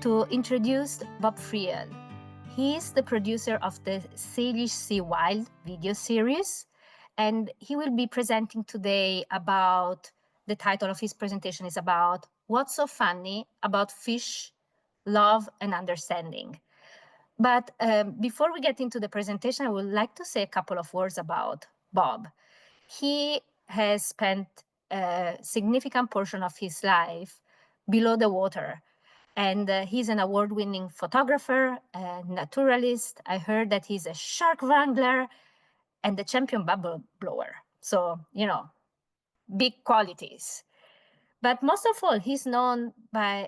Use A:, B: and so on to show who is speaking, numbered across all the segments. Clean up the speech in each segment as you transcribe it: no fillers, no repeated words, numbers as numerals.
A: to introduce Bob Friel. He is the producer of the Salish Sea Wild video series, and he will be presenting today about, the title of his presentation is about what's so funny about fish, love, and understanding. But before we get into the presentation, I would like to say a couple of words about Bob. He has spent a significant portion of his life below the water. And he's an award-winning photographer, a naturalist. I heard that he's a shark wrangler and a champion bubble blower. So, big qualities. But most of all, he's known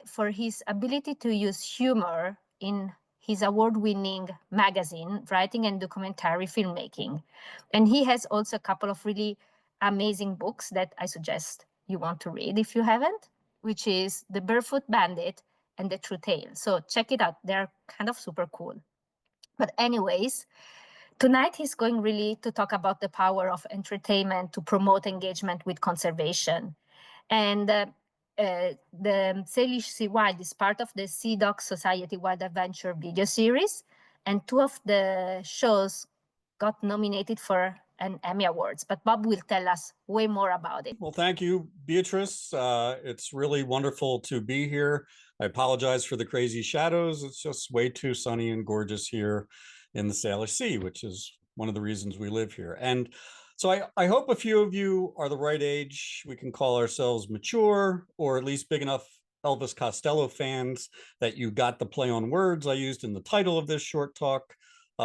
A: for his ability to use humor in his award-winning magazine, writing and documentary filmmaking. And he has also a couple of really amazing books that I suggest you want to read if you haven't, which is The Barefoot Bandit and The True Tale. So check it out. They're kind of super cool. But anyways, tonight he's going really to talk about the power of entertainment to promote engagement with conservation. And the Salish Sea Wild is part of the SeaDoc Society Wild Adventure video series, and two of the shows got nominated for an Emmy Awards, but Bob will tell us way more about it.
B: Well, thank you, Beatrice. It's really wonderful to be here. I apologize for the crazy shadows. It's just way too sunny and gorgeous here in the Salish Sea, which is one of the reasons we live here. And so I hope a few of you are the right age. We can call ourselves mature, or at least big enough Elvis Costello fans that you got the play on words I used in the title of this short talk.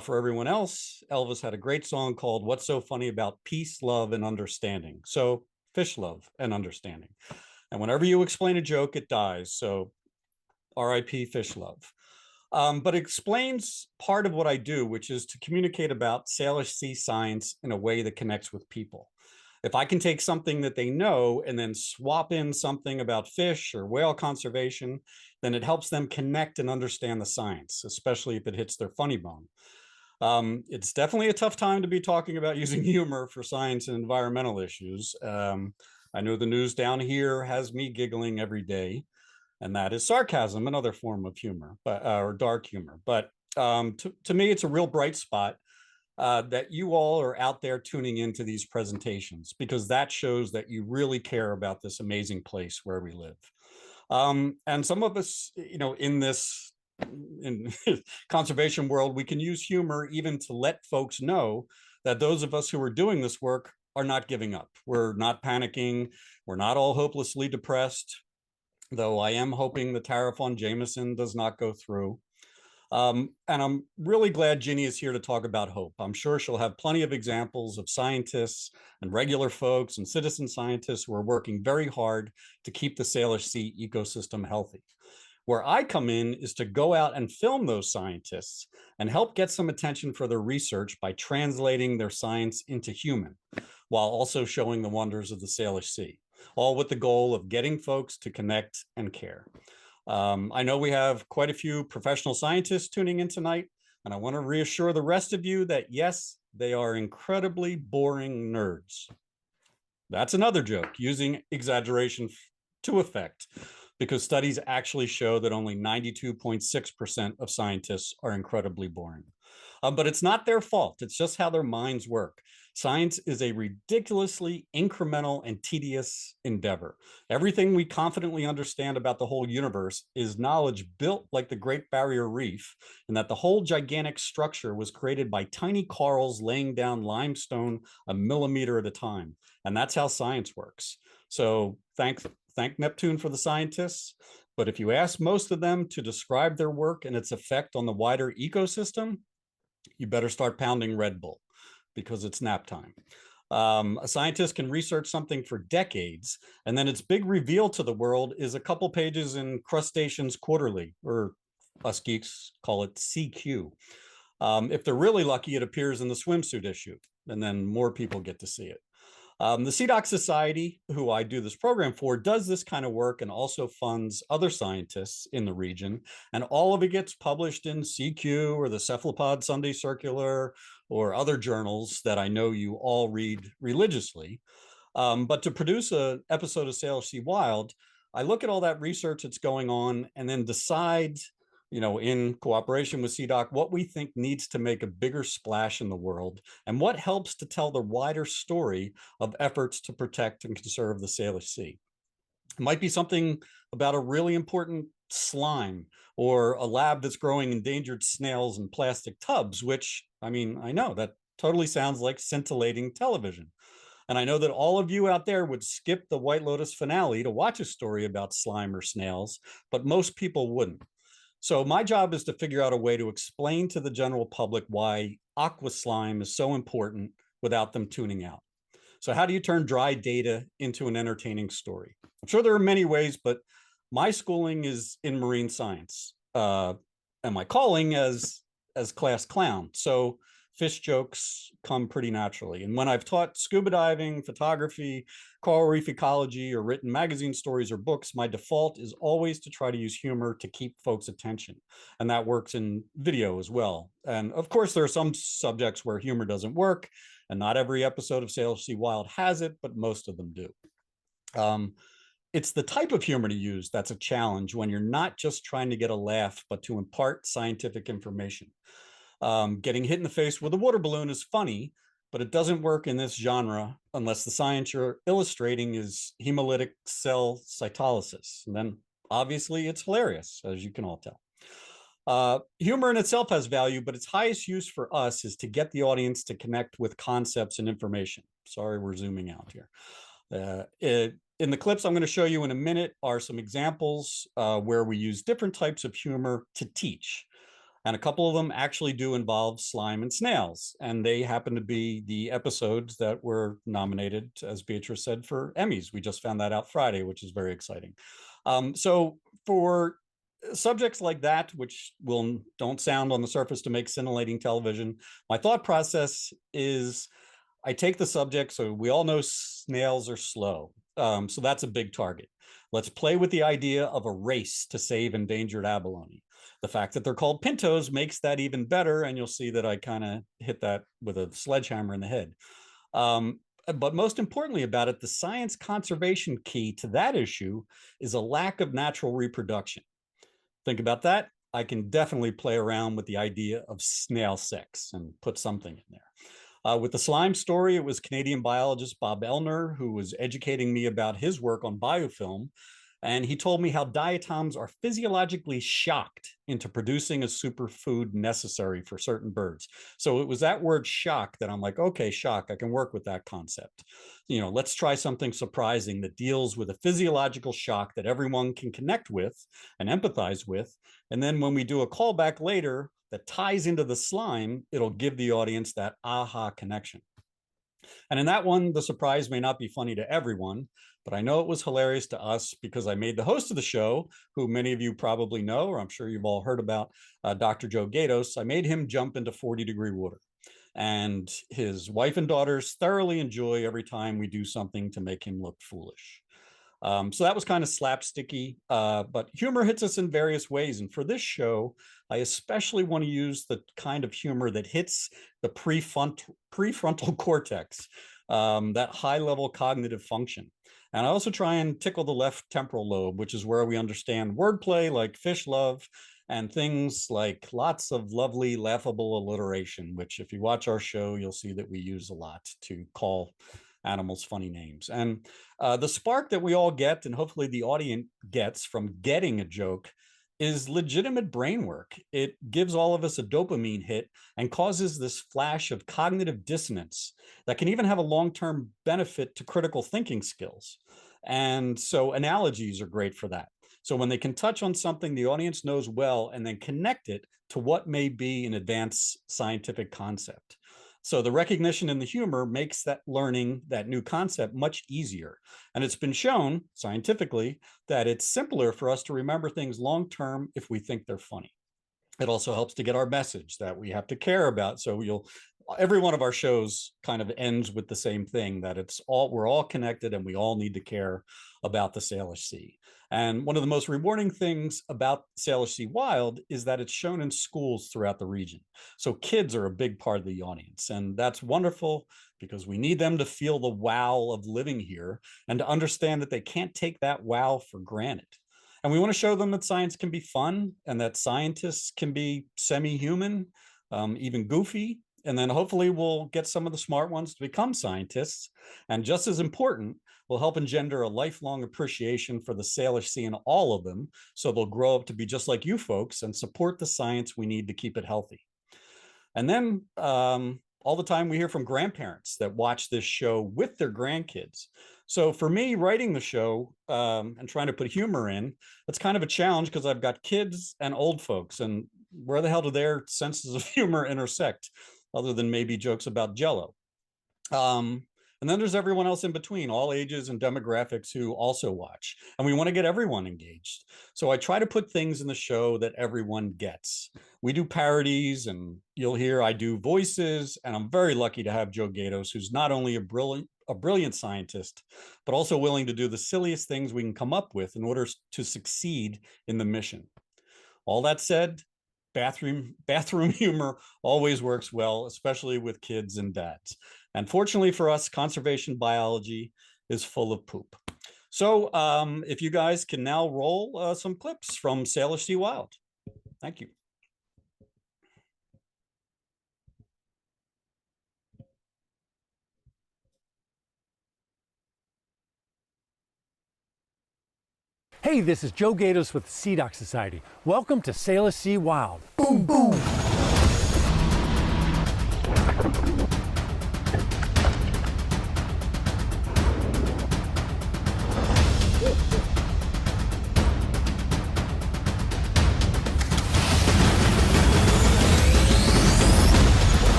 B: For everyone else, Elvis had a great song called What's So Funny About Peace, Love, and Understanding. So fish love and understanding. And whenever you explain a joke, it dies. So RIP fish love. But it explains part of what I do, which is to communicate about Salish sea science in a way that connects with people. If I can take something that they know and then swap in something about fish or whale conservation, then it helps them connect and understand the science, especially if it hits their funny bone. It's definitely a tough time to be talking about using humor for science and environmental issues. I know the news down here has me giggling every day, and that is sarcasm, another form of humor, or dark humor. But to me, it's a real bright spot that you all are out there tuning into these presentations, because that shows that you really care about this amazing place where we live. And some of us, in this conservation world, we can use humor even to let folks know that those of us who are doing this work are not giving up. We're not panicking. We're not all hopelessly depressed, though I am hoping the tariff on Jameson does not go through. And I'm really glad Ginny is here to talk about hope. I'm sure she'll have plenty of examples of scientists and regular folks and citizen scientists who are working very hard to keep the Salish Sea ecosystem healthy. Where I come in is to go out and film those scientists and help get some attention for their research by translating their science into human, while also showing the wonders of the Salish Sea, all with the goal of getting folks to connect and care. I know we have quite a few professional scientists tuning in tonight, and I want to reassure the rest of you that yes, they are incredibly boring nerds. That's another joke, using exaggeration to effect, because studies actually show that only 92.6% of scientists are incredibly boring. But it's not their fault. It's just how their minds work. Science is a ridiculously incremental and tedious endeavor. Everything we confidently understand about the whole universe is knowledge built like the Great Barrier Reef, and that the whole gigantic structure was created by tiny corals laying down limestone a millimeter at a time. And that's how science works. So thank Neptune for the scientists. But if you ask most of them to describe their work and its effect on the wider ecosystem, you better start pounding Red Bull, because it's nap time. A scientist can research something for decades, and then its big reveal to the world is a couple pages in Crustaceans Quarterly, or us geeks call it CQ. If they're really lucky, it appears in the swimsuit issue, and then more people get to see it. The SeaDoc Society, who I do this program for, does this kind of work and also funds other scientists in the region. And all of it gets published in CQ or the Cephalopod Sunday Circular or other journals that I know you all read religiously. But to produce an episode of Salish Sea Wild, I look at all that research that's going on and then decide, in cooperation with SeaDoc, what we think needs to make a bigger splash in the world and what helps to tell the wider story of efforts to protect and conserve the Salish Sea. It might be something about a really important slime or a lab that's growing endangered snails in plastic tubs, which, I know that totally sounds like scintillating television. And I know that all of you out there would skip the White Lotus finale to watch a story about slime or snails, but most people wouldn't. So my job is to figure out a way to explain to the general public why aqua slime is so important without them tuning out. So how do you turn dry data into an entertaining story? I'm sure there are many ways, but my schooling is in marine science, and my calling as class clown. So fish jokes come pretty naturally. And when I've taught scuba diving, photography, coral reef ecology, or written magazine stories or books, my default is always to try to use humor to keep folks' attention. And that works in video as well. And of course, there are some subjects where humor doesn't work, and not every episode of Salish Sea Wild has it, but most of them do. It's the type of humor to use that's a challenge when you're not just trying to get a laugh, but to impart scientific information. Getting hit in the face with a water balloon is funny, but it doesn't work in this genre unless the science you're illustrating is hemolytic cell cytolysis. And then obviously it's hilarious, as you can all tell. Humor in itself has value, but its highest use for us is to get the audience to connect with concepts and information. Sorry, we're zooming out here. In the clips I'm going to show you in a minute are some examples where we use different types of humor to teach. And a couple of them actually do involve slime and snails. And they happen to be the episodes that were nominated, as Beatrice said, for Emmys. We just found that out Friday, which is very exciting. So for subjects like that, which don't sound on the surface to make scintillating television, my thought process is I take the subject, so we all know snails are slow. So that's a big target. Let's play with the idea of a race to save endangered abalone. The fact that they're called pintos makes that even better, and you'll see that I kind of hit that with a sledgehammer in the head. But most importantly about it, the science conservation key to that issue is a lack of natural reproduction. Think about that. I can definitely play around with the idea of snail sex and put something in there. With the slime story, it was Canadian biologist Bob Elner who was educating me about his work on biofilm. And he told me how diatoms are physiologically shocked into producing a superfood necessary for certain birds. So it was that word shock that I'm like, okay, shock, I can work with that concept. Let's try something surprising that deals with a physiological shock that everyone can connect with and empathize with. And then when we do a callback later that ties into the slime, it'll give the audience that aha connection. And in that one, the surprise may not be funny to everyone, but I know it was hilarious to us because I made the host of the show, who many of you probably know, or I'm sure you've all heard about, Dr. Joe Gatos. I made him jump into 40-degree water. And his wife and daughters thoroughly enjoy every time we do something to make him look foolish. So that was kind of slapsticky, but humor hits us in various ways. And for this show, I especially want to use the kind of humor that hits the prefrontal cortex, that high-level cognitive function. And I also try and tickle the left temporal lobe, which is where we understand wordplay like fish love and things like lots of lovely, laughable alliteration, which if you watch our show, you'll see that we use a lot to call animals funny names. And the spark that we all get, and hopefully the audience gets from getting a joke, is legitimate brain work. It gives all of us a dopamine hit and causes this flash of cognitive dissonance that can even have a long-term benefit to critical thinking skills. And so analogies are great for that. So when they can touch on something the audience knows well and then connect it to what may be an advanced scientific concept. So the recognition and the humor makes that learning that new concept much easier. And it's been shown scientifically that it's simpler for us to remember things long-term if we think they're funny. It also helps to get our message that we have to care about. So every one of our shows kind of ends with the same thing, that we're all connected and we all need to care about the Salish Sea. And one of the most rewarding things about Salish Sea Wild is that it's shown in schools throughout the region. So kids are a big part of the audience, and that's wonderful because we need them to feel the wow of living here and to understand that they can't take that wow for granted. And we want to show them that science can be fun and that scientists can be semi-human, even goofy. And then hopefully we'll get some of the smart ones to become scientists. And just as important, will help engender a lifelong appreciation for the Salish Sea in all of them, so they'll grow up to be just like you folks and support the science we need to keep it healthy. And then all the time we hear from grandparents that watch this show with their grandkids. So for me, writing the show and trying to put humor in, it's kind of a challenge because I've got kids and old folks, and where the hell do their senses of humor intersect, other than maybe jokes about Jell-O? And then there's everyone else in between, all ages and demographics, who also watch. And we want to get everyone engaged. So I try to put things in the show that everyone gets. We do parodies, and you'll hear I do voices, and I'm very lucky to have Joe Gatos, who's not only a brilliant scientist, but also willing to do the silliest things we can come up with in order to succeed in the mission. All that said, bathroom humor always works well, especially with kids and dads. And fortunately for us, conservation biology is full of poop. So if you guys can now roll some clips from Salish Sea Wild. Thank you.
C: Hey, this is Joe Gatos with the SeaDoc Society. Welcome to Salish Sea Wild. Boom, boom.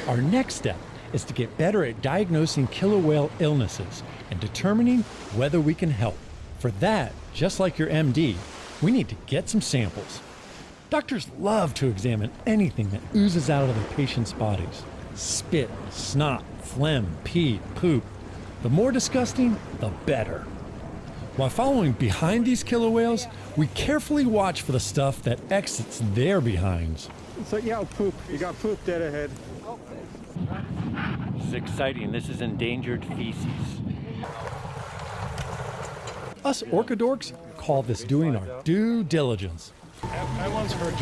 C: Our next step is to get better at diagnosing killer whale illnesses and determining whether we can help. For that, just like your MD, we need to get some samples. Doctors love to examine anything that oozes out of their patients' bodies. Spit, snot, phlegm, pee, poop. The more disgusting, the better. While following behind these killer whales, we carefully watch for the stuff that exits their behinds.
D: So yeah, poop. You got poop dead ahead.
C: This is exciting. This is endangered feces. Us orca dorks call this doing our due diligence.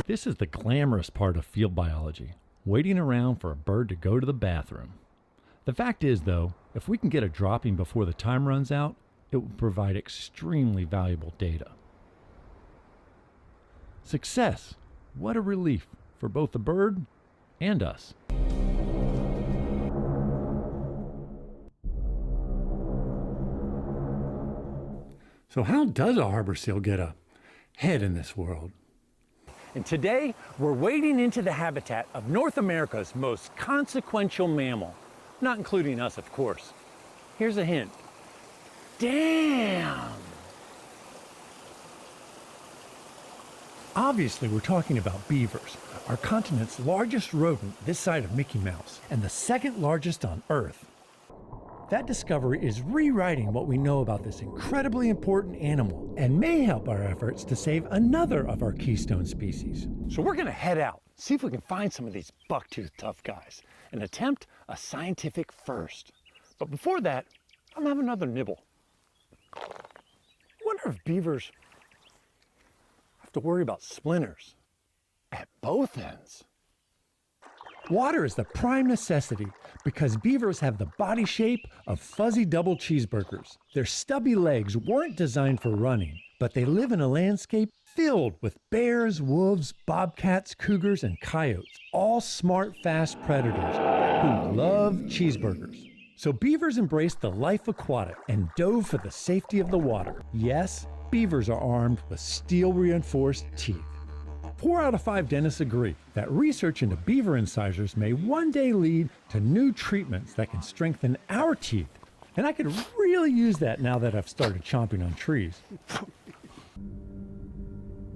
C: This is the glamorous part of field biology, waiting around for a bird to go to the bathroom. The fact is, though, if we can get a dropping before the time runs out, it will provide extremely valuable data. Success! What a relief for both the bird and us. So how does a harbor seal get a head in this world? And today, we're wading into the habitat of North America's most consequential mammal. Not including us, of course. Here's a hint. Damn! Obviously, we're talking about beavers, our continent's largest rodent this side of Mickey Mouse, and the second largest on Earth. That discovery is rewriting what we know about this incredibly important animal and may help our efforts to save another of our keystone species. So we're gonna head out, see if we can find some of these bucktooth tough guys, and attempt a scientific first. But before that, I'm having another nibble. I wonder if beavers have to worry about splinters at both ends. Water is the prime necessity because beavers have the body shape of fuzzy double cheeseburgers. Their stubby legs weren't designed for running, but they live in a landscape filled with bears, wolves, bobcats, cougars, and coyotes, all smart, fast predators who love cheeseburgers. So beavers embraced the life aquatic and dove for the safety of the water. Yes, beavers are armed with steel-reinforced teeth. 4 out of 5 dentists agree that research into beaver incisors may one day lead to new treatments that can strengthen our teeth. And I could really use that now that I've started chomping on trees.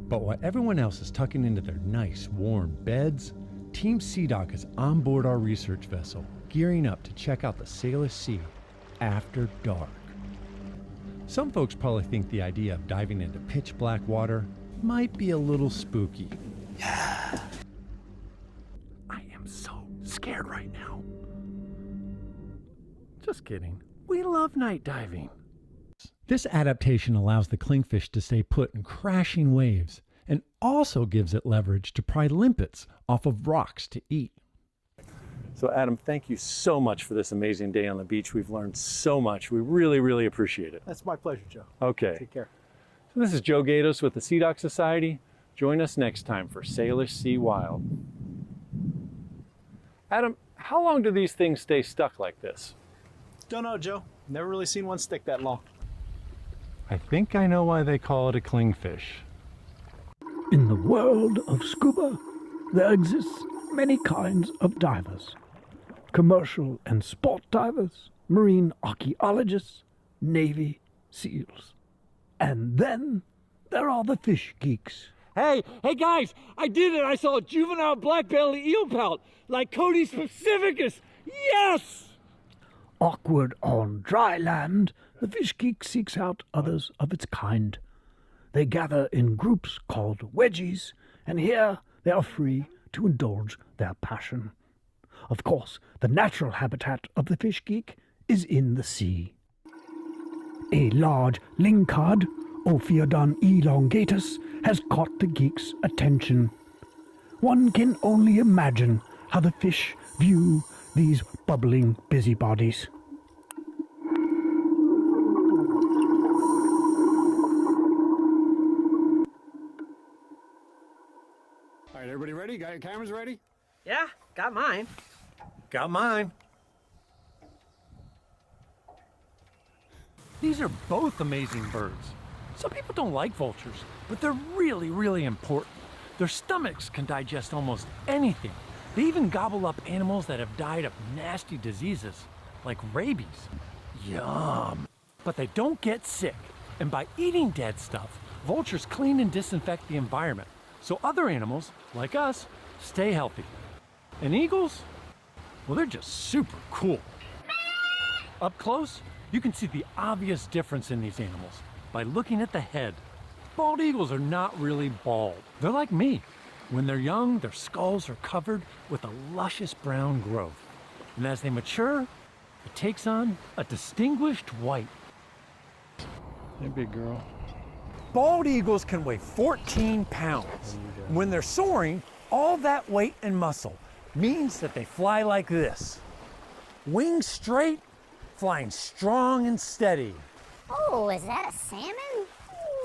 C: But while everyone else is tucking into their nice, warm beds, Team SeaDoc is on board our research vessel, gearing up to check out the Salish Sea after dark. Some folks probably think the idea of diving into pitch black water might be a little spooky. I am so scared right now. Just kidding. We love night diving. This adaptation allows the clingfish to stay put in crashing waves and also gives it leverage to pry limpets off of rocks to eat. So Adam, thank you so much for this amazing day on the beach. We've learned so much. We really, really appreciate it.
E: That's my pleasure, Joe.
C: Okay.
E: Take care.
C: So this is Joe Gatos with the SeaDoc Society. Join us next time for Salish Sea Wild. Adam, how long do these things stay stuck like this?
E: Don't know, Joe. Never really seen one stick that long.
C: I think I know why they call it a clingfish.
F: In the world of scuba, there exists many kinds of divers. Commercial and sport divers, marine archaeologists, Navy SEALs. And then there are the fish geeks.
C: Hey guys, I did it! I saw a juvenile black belly eel pout, like Cody's Pacificus! Yes!
F: Awkward on dry land, the fish geek seeks out others of its kind. They gather in groups called wedgies, and here they are free to indulge their passion. Of course, the natural habitat of the fish geek is in the sea. A large lingcod, Ophiodon elongatus, has caught the geek's attention. One can only imagine how the fish view these bubbling busybodies.
D: All right, everybody ready? Got your cameras ready?
E: Yeah, got mine.
C: Got mine. These are both amazing birds. Some people don't like vultures, but they're really, really important. Their stomachs can digest almost anything. They even gobble up animals that have died of nasty diseases, like rabies. Yum! But they don't get sick. And by eating dead stuff, vultures clean and disinfect the environment, so other animals, like us, stay healthy. And eagles? Well, they're just super cool. Up close, you can see the obvious difference in these animals by looking at the head. Bald eagles are not really bald. They're like me. When they're young, their skulls are covered with a luscious brown growth. And as they mature, it takes on a distinguished white. Hey, big girl. Bald eagles can weigh 14 pounds. When they're soaring, all that weight and muscle means that they fly like this. Wings straight, flying strong and steady.
G: Oh, is that a salmon?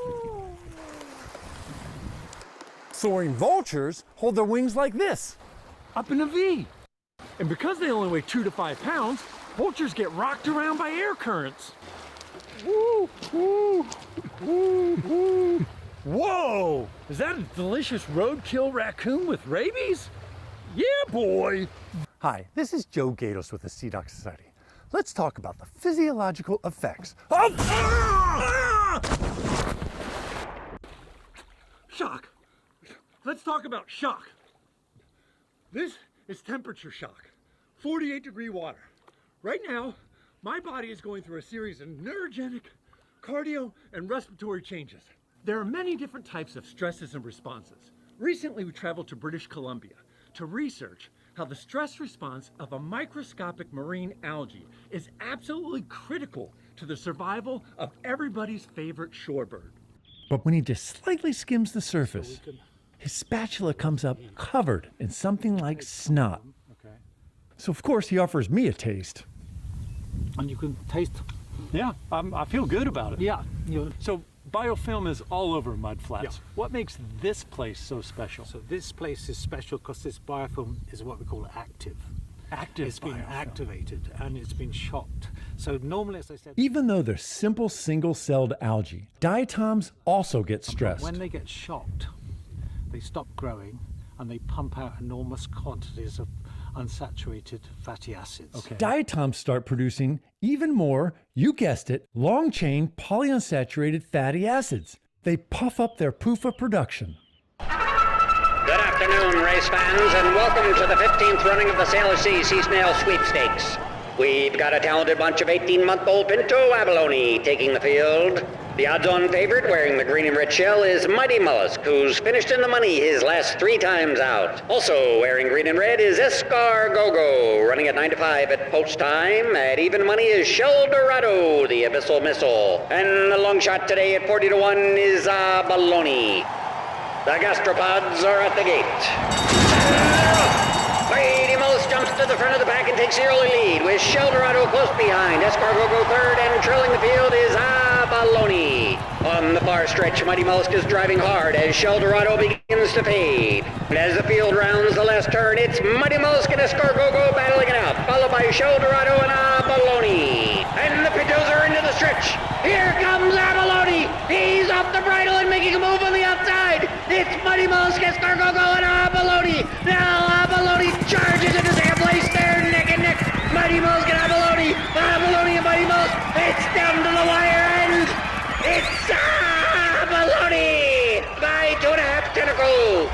G: Ooh.
C: Soaring vultures hold their wings like this, up in a V. And because they only weigh 2 to 5 pounds, vultures get rocked around by air currents. Woo, woo, woo, woo. Whoa! Is that a delicious roadkill raccoon with rabies? Yeah, boy! Hi, this is Joe Gatos with the SeaDoc Society. Let's talk about the physiological effects of shock. Let's talk about shock. This is temperature shock, 48-degree water. Right now, my body is going through a series of neurogenic, cardio, and respiratory changes. There are many different types of stresses and responses. Recently, we traveled to British Columbia to research how the stress response of a microscopic marine algae is absolutely critical to the survival of everybody's favorite shorebird. But when he just slightly skims the surface, his spatula comes up covered in something like snot.
D: Okay.
C: So of course he offers me a taste.
E: And you can taste.
C: Yeah, I feel good about it.
E: Yeah.
C: So biofilm is all over mud flats.
E: Yeah.
C: What makes this place so special?
E: So this place is special because this biofilm is what we call active.
C: Active
E: It's been
C: biofilm.
E: activated and it's been shocked. So normally, as I said,
C: Even though they're simple single-celled algae, diatoms also get stressed.
E: when they get shocked, they stop growing and they pump out enormous quantities of unsaturated fatty acids.
C: Okay. Diatoms start producing even more, you guessed it, long-chain polyunsaturated fatty acids. They puff up their proof of production.
H: Good afternoon, race fans, and welcome to the 15th running of the Salish Sea Sea Snail Sweepstakes. We've got a talented bunch of 18-month-old Pinto abalone taking the field. The odds-on favorite, wearing the green and red shell, is Mighty Mollusk, who's finished in the money his last 3 times out. Also wearing green and red is Escargogo, running at 9 to 5 at post time. At even money is Shell Dorado, the Abyssal Missile. And the long shot today at 40 to 1 is Abalone. The gastropods are at the gate. Mighty Mollusk jumps to the front of the pack and takes the early lead, with Shell Dorado close behind. Escargogo third, and trailing the field is Abalone. On the far stretch, Mighty Mollusk is driving hard as Shell Dorado begins to fade. And as the field rounds the last turn, it's Mighty Mollusk and Escargogo battling it out, followed by Shell Dorado and Abalone. And the Pintos are into the stretch. Here comes Abalone. He's off the bridle and making a move on the outside. It's Mighty Mollusk, Escargogo, and Abalone. Now Abalone charges into second place. They're neck and neck. Mighty Mollusk and Abalone. Abalone and Mighty Mollusk. It's down to the wire end. It's Abalone by 2.5 tentacles.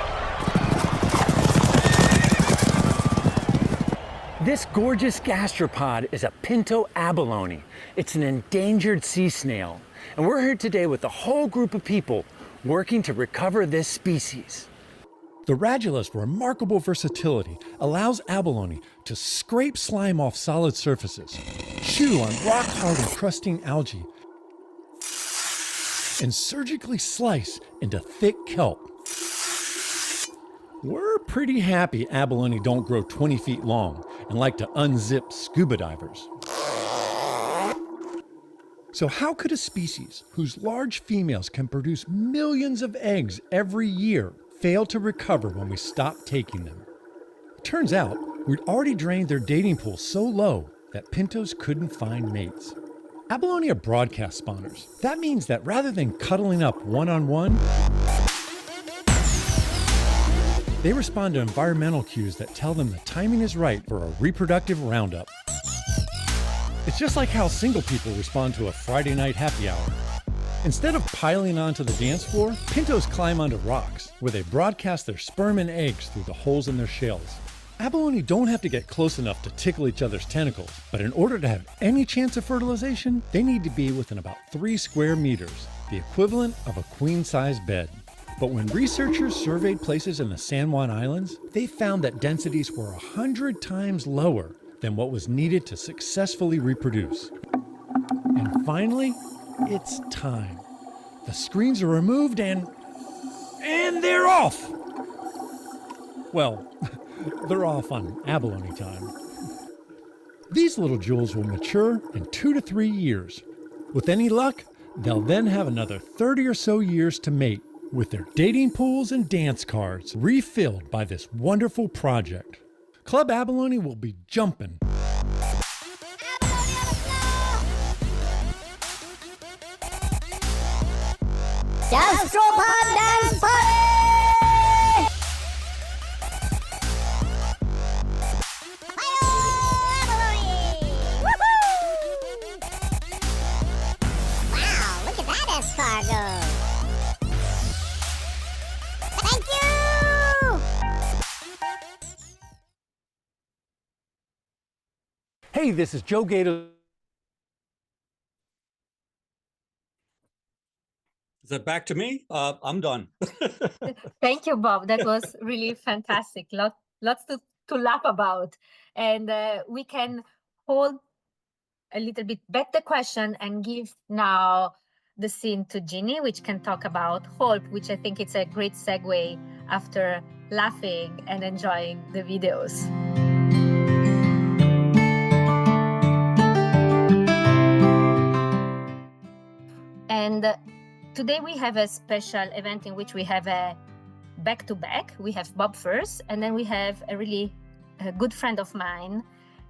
I: This gorgeous gastropod is a Pinto abalone. It's an endangered sea snail. And we're here today with a whole group of people working to recover this species.
C: The radula's remarkable versatility allows abalone to scrape slime off solid surfaces, chew on rock-hard encrusting algae, and surgically slice into thick kelp. We're pretty happy abalone don't grow 20 feet long and like to unzip scuba divers. So how could a species whose large females can produce millions of eggs every year fail to recover when we stop taking them? It turns out we'd already drained their dating pool so low that pintos couldn't find mates. Abalone are broadcast spawners. That means that rather than cuddling up one-on-one, they respond to environmental cues that tell them the timing is right for a reproductive roundup. It's just like how single people respond to a Friday night happy hour. Instead of piling onto the dance floor, pintos climb onto rocks, where they broadcast their sperm and eggs through the holes in their shells. Abalone don't have to get close enough to tickle each other's tentacles, but in order to have any chance of fertilization, they need to be within about 3 square meters, the equivalent of a queen-size bed. But when researchers surveyed places in the San Juan Islands, they found that densities were 100 times lower than what was needed to successfully reproduce. And finally, it's time. The screens are removed and they're off! Well, they're off on abalone time. These little jewels will mature in 2 to 3 years. With any luck, they'll then have another 30 or so years to mate, with their dating pools and dance cards refilled by this wonderful project. Club Abalone will be jumping.
G: Gastropod Dance Party! Wow, look at that escargot! Thank you!
I: Hey, this is Joe Gator.
B: Is that back to me? I'm done.
A: Thank you, Bob. That was really fantastic. Lots to laugh about. And we can hold a little bit back the question and give now the scene to Ginny, which can talk about Hope, which I think it's a great segue after laughing and enjoying the videos. And today we have a special event in which we have a back-to-back. We have Bob first, and then we have a really good friend of mine,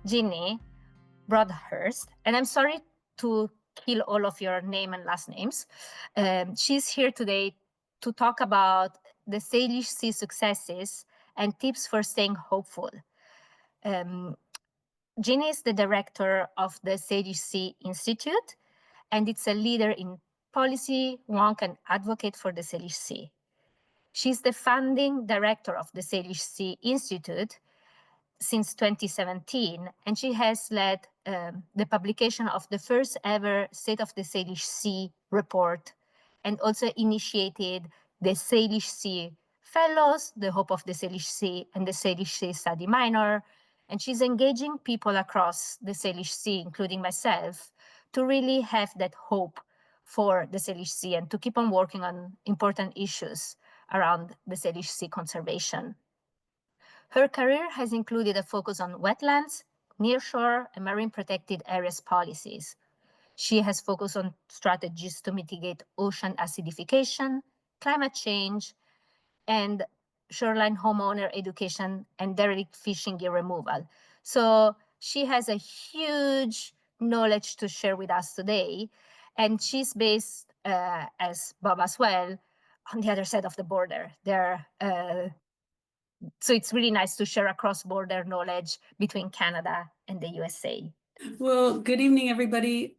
A: Ginny Broadhurst. And I'm sorry to kill all of your name and last names. She's here today to talk about the Salish Sea successes and tips for staying hopeful. Ginny is the director of the Salish Sea Institute, and it's a leader in policy wonk and advocate for the Salish Sea. She's the founding director of the Salish Sea Institute since 2017, and she has led the publication of the first ever State of the Salish Sea report, and also initiated the Salish Sea Fellows, the Hope of the Salish Sea, and the Salish Sea Study Minor. And she's engaging people across the Salish Sea, including myself, to really have that hope for the Salish Sea and to keep on working on important issues around the Salish Sea conservation. Her career has included a focus on wetlands, nearshore, and marine protected areas policies. She has focused on strategies to mitigate ocean acidification, climate change, and shoreline homeowner education and derelict fishing gear removal. So she has a huge knowledge to share with us today. And she's based, as Bob as well, on the other side of the border. So it's really nice to share a cross-border knowledge between Canada and the USA.
J: Well, good evening, everybody.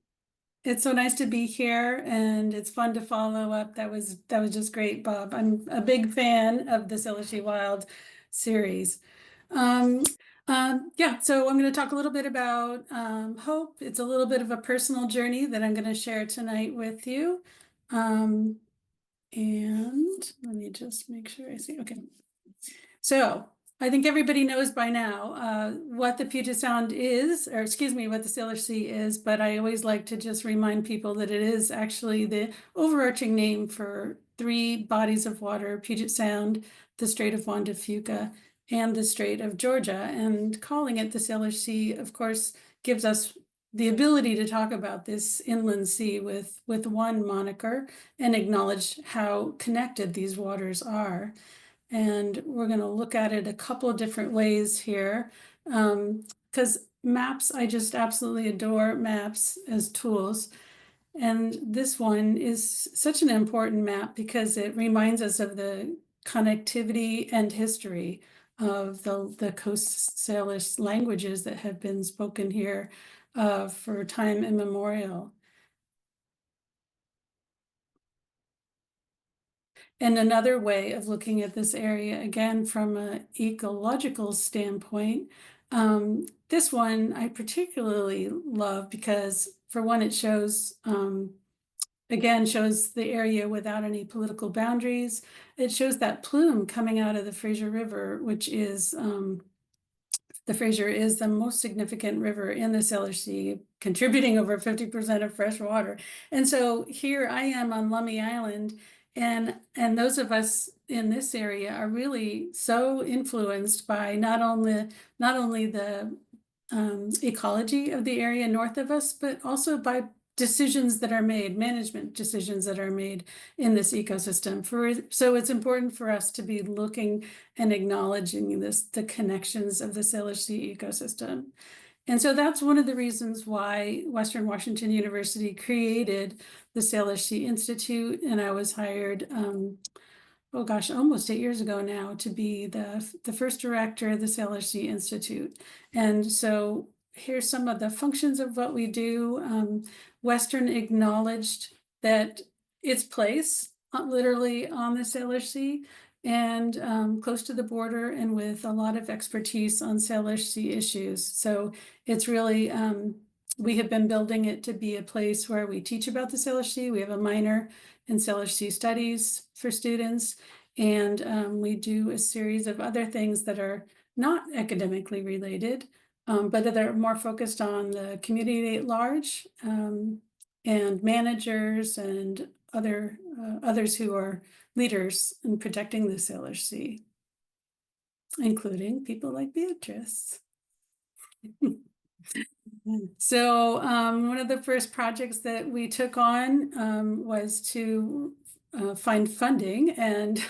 J: It's so nice to be here, and it's fun to follow up. That was just great, Bob. I'm a big fan of the Salish Sea Wild series. Yeah, so I'm going to talk a little bit about hope. It's a little bit of a personal journey that I'm going to share tonight with you. And let me just make sure I see. Okay. So I think everybody knows by now what the Puget Sound is, or excuse me, what the Salish Sea is, but I always like to just remind people that it is actually the overarching name for three bodies of water: Puget Sound, the Strait of Juan de Fuca, and the Strait of Georgia. And calling it the Salish Sea, of course, gives us the ability to talk about this inland sea with one moniker and acknowledge how connected these waters are. And we're going to look at it a couple of different ways here, because maps, I just absolutely adore maps as tools. And this one is such an important map because it reminds us of the connectivity and history of the Coast Salish languages that have been spoken here for time immemorial. And another way of looking at this area, again, from an ecological standpoint, this one I particularly love because, for one, it shows, again, shows the area without any political boundaries. It shows that plume coming out of the Fraser River, which is, the Fraser is the most significant river in the Salish Sea, contributing over 50% of fresh water. And so here I am on Lummi Island, and those of us in this area are really so influenced by not only the ecology of the area north of us, but also by decisions that are made, management decisions that are made in this ecosystem. So it's important for us to be looking and acknowledging the connections of the Salish Sea ecosystem. And so that's one of the reasons why Western Washington University created the Salish Sea Institute, and I was hired, oh gosh, almost 8 years ago now, to be the first director of the Salish Sea Institute. And so here's some of the functions of what we do. Western acknowledged that its place literally on the Salish Sea and close to the border, and with a lot of expertise on Salish Sea issues. So it's really, we have been building it to be a place where we teach about the Salish Sea. We have a minor in Salish Sea Studies for students, and we do a series of other things that are not academically related, but that are more focused on the community at large, and managers and others who are leaders in protecting the Salish Sea, including people like Beatrice. So one of the first projects that we took on was to find funding and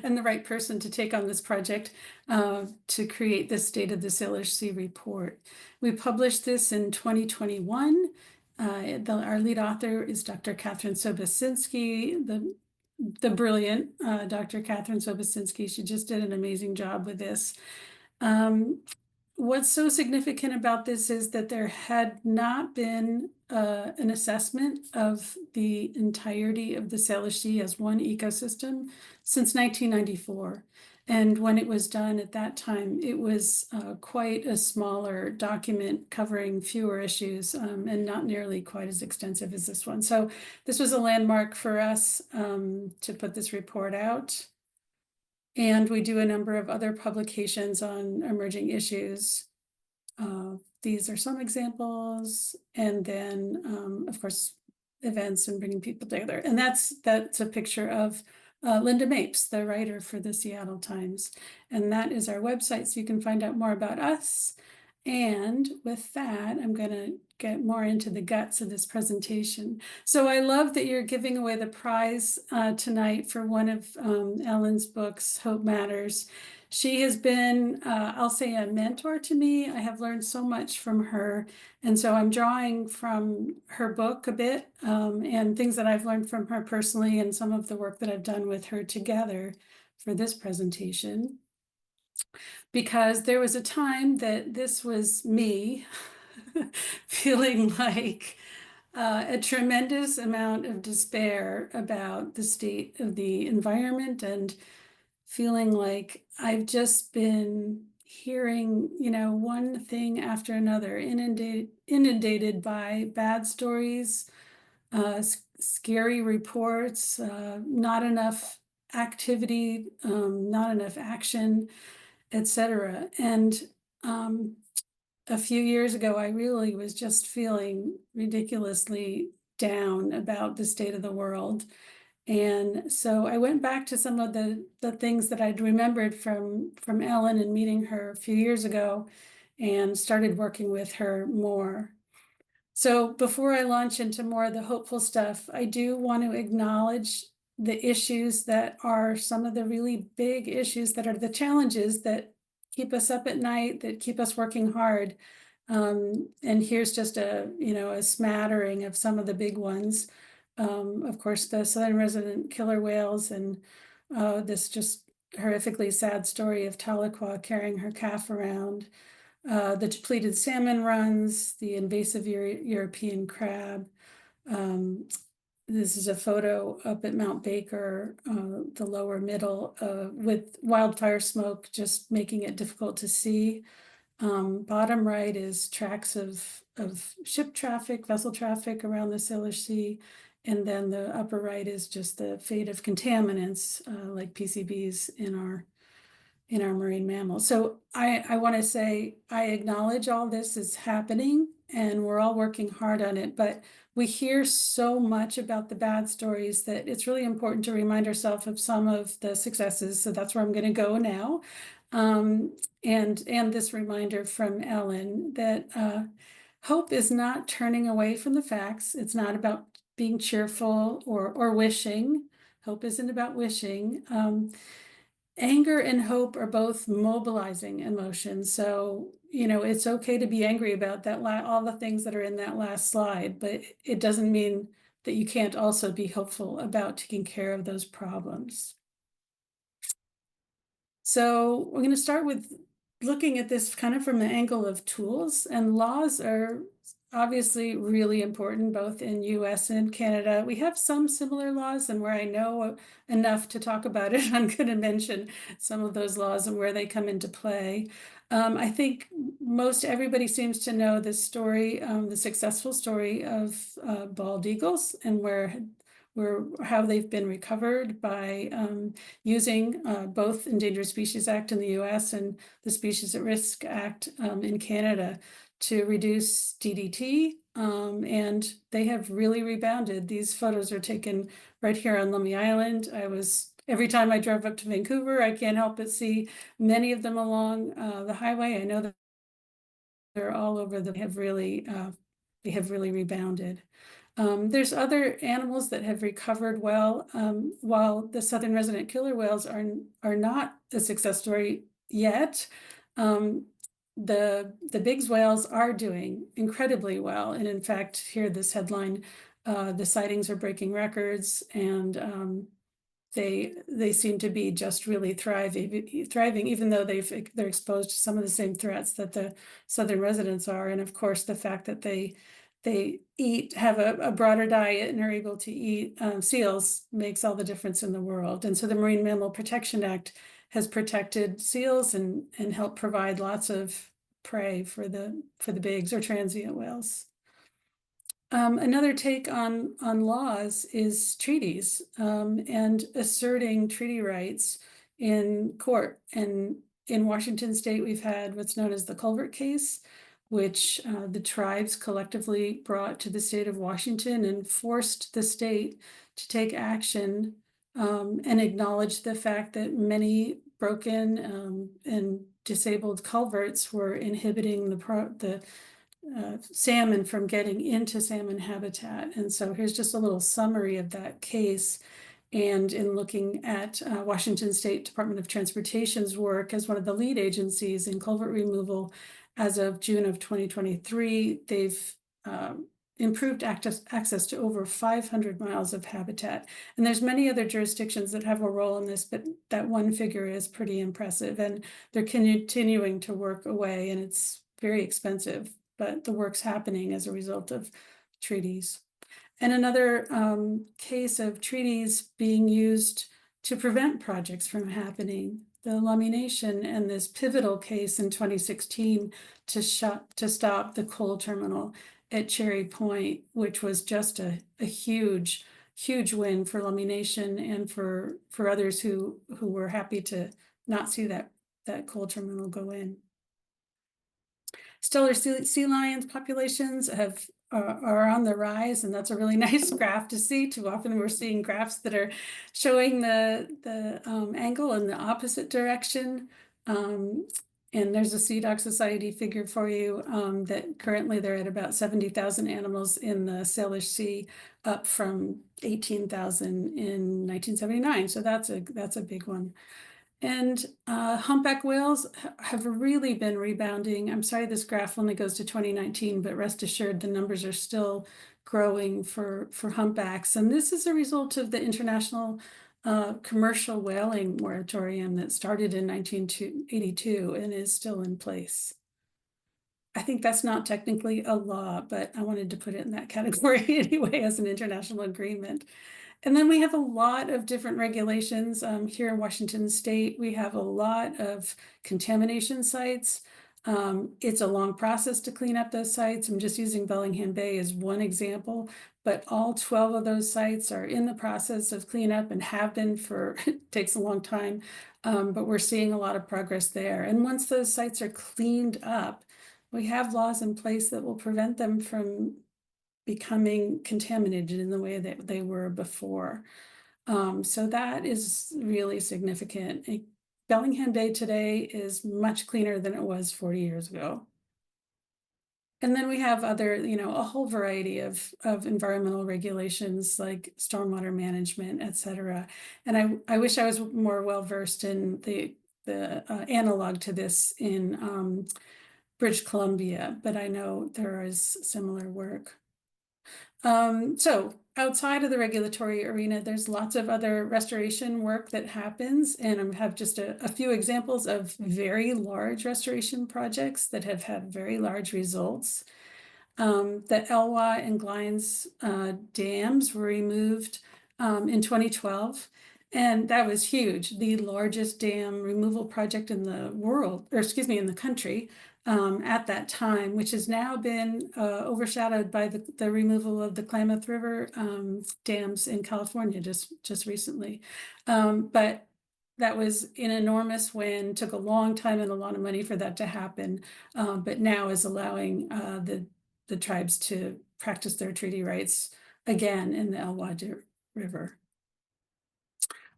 J: and the right person to take on this project to create the State of the Salish Sea report. We published this in 2021. Our lead author is Dr. Catherine Sobocinski, the brilliant Dr. Catherine Sobocinski. She just did an amazing job with this. what's so significant about this is that there had not been an assessment of the entirety of the Salish Sea as one ecosystem since 1994. And when it was done at that time, it was quite a smaller document covering fewer issues and not nearly quite as extensive as this one. So this was a landmark for us to put this report out. And we do a number of other publications on emerging issues. These are some examples, and then, of course, events and bringing people together. And that's a picture of Linda Mapes, the writer for the Seattle Times. And that is our website, so you can find out more about us. And with that, I'm going to get more into the guts of this presentation. So I love that you're giving away the prize tonight for one of Ellen's books, Hope Matters. She has been, I'll say, a mentor to me. I have learned so much from her. And so I'm drawing from her book a bit and things that I've learned from her personally and some of the work that I've done with her together for this presentation. Because there was a time that this was me feeling like a tremendous amount of despair about the state of the environment and feeling like I've just been hearing, one thing after another, inundated by bad stories, scary reports, not enough activity, not enough action, etc. And a few years ago, I really was just feeling ridiculously down about the state of the world. And so I went back to some of the things that I'd remembered from Ellen and meeting her a few years ago and started working with her more. So before I launch into more of the hopeful stuff, I do want to acknowledge the issues that are some of the really big issues that are the challenges that keep us up at night, that keep us working hard. And here's just a smattering of some of the big ones. Of course, the southern resident killer whales and this just horrifically sad story of Tahlequah carrying her calf around, the depleted salmon runs, the invasive European crab. This is a photo up at Mount Baker, the lower middle, with wildfire smoke just making it difficult to see. Bottom right is tracks of ship traffic, vessel traffic around the Salish Sea. And then the upper right is just the fate of contaminants like PCBs in our marine mammals. So I want to say I acknowledge all this is happening and we're all working hard on it, but we hear so much about the bad stories that it's really important to remind ourselves of some of the successes. So that's where I'm going to go now. And this reminder from Ellen that hope is not turning away from the facts. It's not about being cheerful or wishing. Hope isn't about wishing. Anger and hope are both mobilizing emotions. So, it's okay to be angry about that, all the things that are in that last slide, but it doesn't mean that you can't also be hopeful about taking care of those problems. So we're going to start with looking at this kind of from the angle of tools, and laws are obviously really important both in US and Canada. We have some similar laws, and where I know enough to talk about it, I'm going to mention some of those laws and where they come into play. I think most everybody seems to know this story, the successful story of bald eagles and how they've been recovered by using both Endangered Species Act in the US and the Species at Risk Act in Canada to reduce DDT, and they have really rebounded. These photos are taken right here on Lummi Island. Every time I drove up to Vancouver, I can't help but see many of them along the highway. I know that they're all over. They have really rebounded. There's other animals that have recovered well, while the southern resident killer whales are not a success story yet. The Biggs whales are doing incredibly well. And in fact, here, this headline, the sightings are breaking records, and they seem to be just really thriving, even though they're exposed to some of the same threats that the southern residents are. And of course, the fact that they have a broader diet and are able to eat seals makes all the difference in the world. And so the Marine Mammal Protection Act has protected seals and helped provide lots of prey for the bigs or transient whales. Another take on laws is treaties and asserting treaty rights in court. And in Washington state, we've had what's known as the Culvert case, which the tribes collectively brought to the state of Washington and forced the state to take action and acknowledge the fact that many broken and disabled culverts were inhibiting the salmon from getting into salmon habitat. And so here's just a little summary of that case. And in looking at Washington State Department of Transportation's work as one of the lead agencies in culvert removal, as of June of 2023, they've improved access to over 500 miles of habitat. And there's many other jurisdictions that have a role in this, but that one figure is pretty impressive. And they're continuing to work away, and it's very expensive, but the work's happening as a result of treaties. And another case of treaties being used to prevent projects from happening, the Lummi Nation, and this pivotal case in 2016 to stop the coal terminal at Cherry Point, which was just a huge win for Lummi Nation and for others who were happy to not see that coal terminal go in. Stellar sea lions populations are on the rise, and that's a really nice graph to see. Too often we're seeing graphs that are showing the angle in the opposite direction. And there's a SeaDoc Society figure for you that currently they're at about 70,000 animals in the Salish Sea, up from 18,000 in 1979. So that's a big one. And humpback whales have really been rebounding. I'm sorry this graph only goes to 2019, but rest assured the numbers are still growing for humpbacks. And this is a result of the international commercial whaling moratorium that started in 1982 and is still in place. I think that's not technically a law, but I wanted to put it in that category anyway as an international agreement. And then we have a lot of different regulations here in Washington State. We have a lot of contamination sites. It's a long process to clean up those sites. I'm just using Bellingham Bay as one example, but all 12 of those sites are in the process of cleanup and have been for, it takes a long time, but we're seeing a lot of progress there. And once those sites are cleaned up, we have laws in place that will prevent them from becoming contaminated in the way that they were before. So that is really significant. Bellingham Bay today is much cleaner than it was 40 years ago. And then we have other, a whole variety of environmental regulations like stormwater management, et cetera. And I wish I was more well-versed in the analog to this in British Columbia, but I know there is similar work. So outside of the regulatory arena, there's lots of other restoration work that happens, and I have just a few examples of very large restoration projects that have had very large results. The Elwha and Glines dams were removed in 2012, and that was huge, the largest dam removal project in the world, or excuse me, in the country. At that time, which has now been overshadowed by the removal of the Klamath River dams in California just recently. But that was an enormous win, took a long time and a lot of money for that to happen, but now is allowing the tribes to practice their treaty rights again in the Elwha River.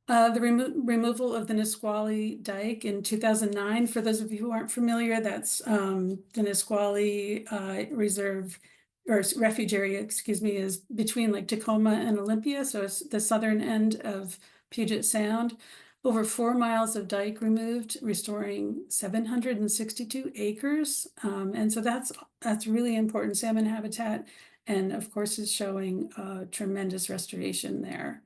J: The removal of the Nisqually Dike in 2009. For those of you who aren't familiar, that's the Nisqually Reserve or refuge area, excuse me, is between Lake Tacoma and Olympia. So it's the southern end of Puget Sound. Over 4 miles of dike removed, restoring 762 acres. And so that's really important salmon habitat. And of course is showing tremendous restoration there.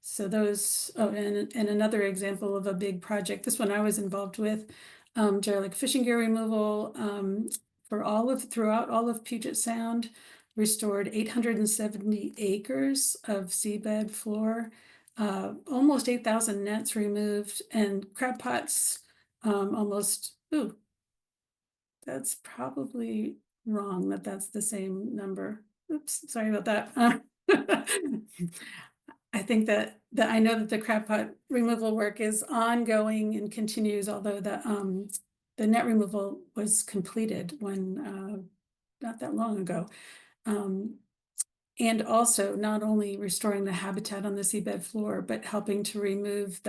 J: So those, oh, and another example of a big project, this one I was involved with, derelict fishing gear removal throughout all of Puget Sound, restored 870 acres of seabed floor, almost 8,000 nets removed, and crab pots, that's probably wrong that's the same number. Oops, sorry about that. I think that I know that the crab pot removal work is ongoing and continues, although the net removal was completed when not that long ago. And also not only restoring the habitat on the seabed floor, but helping to remove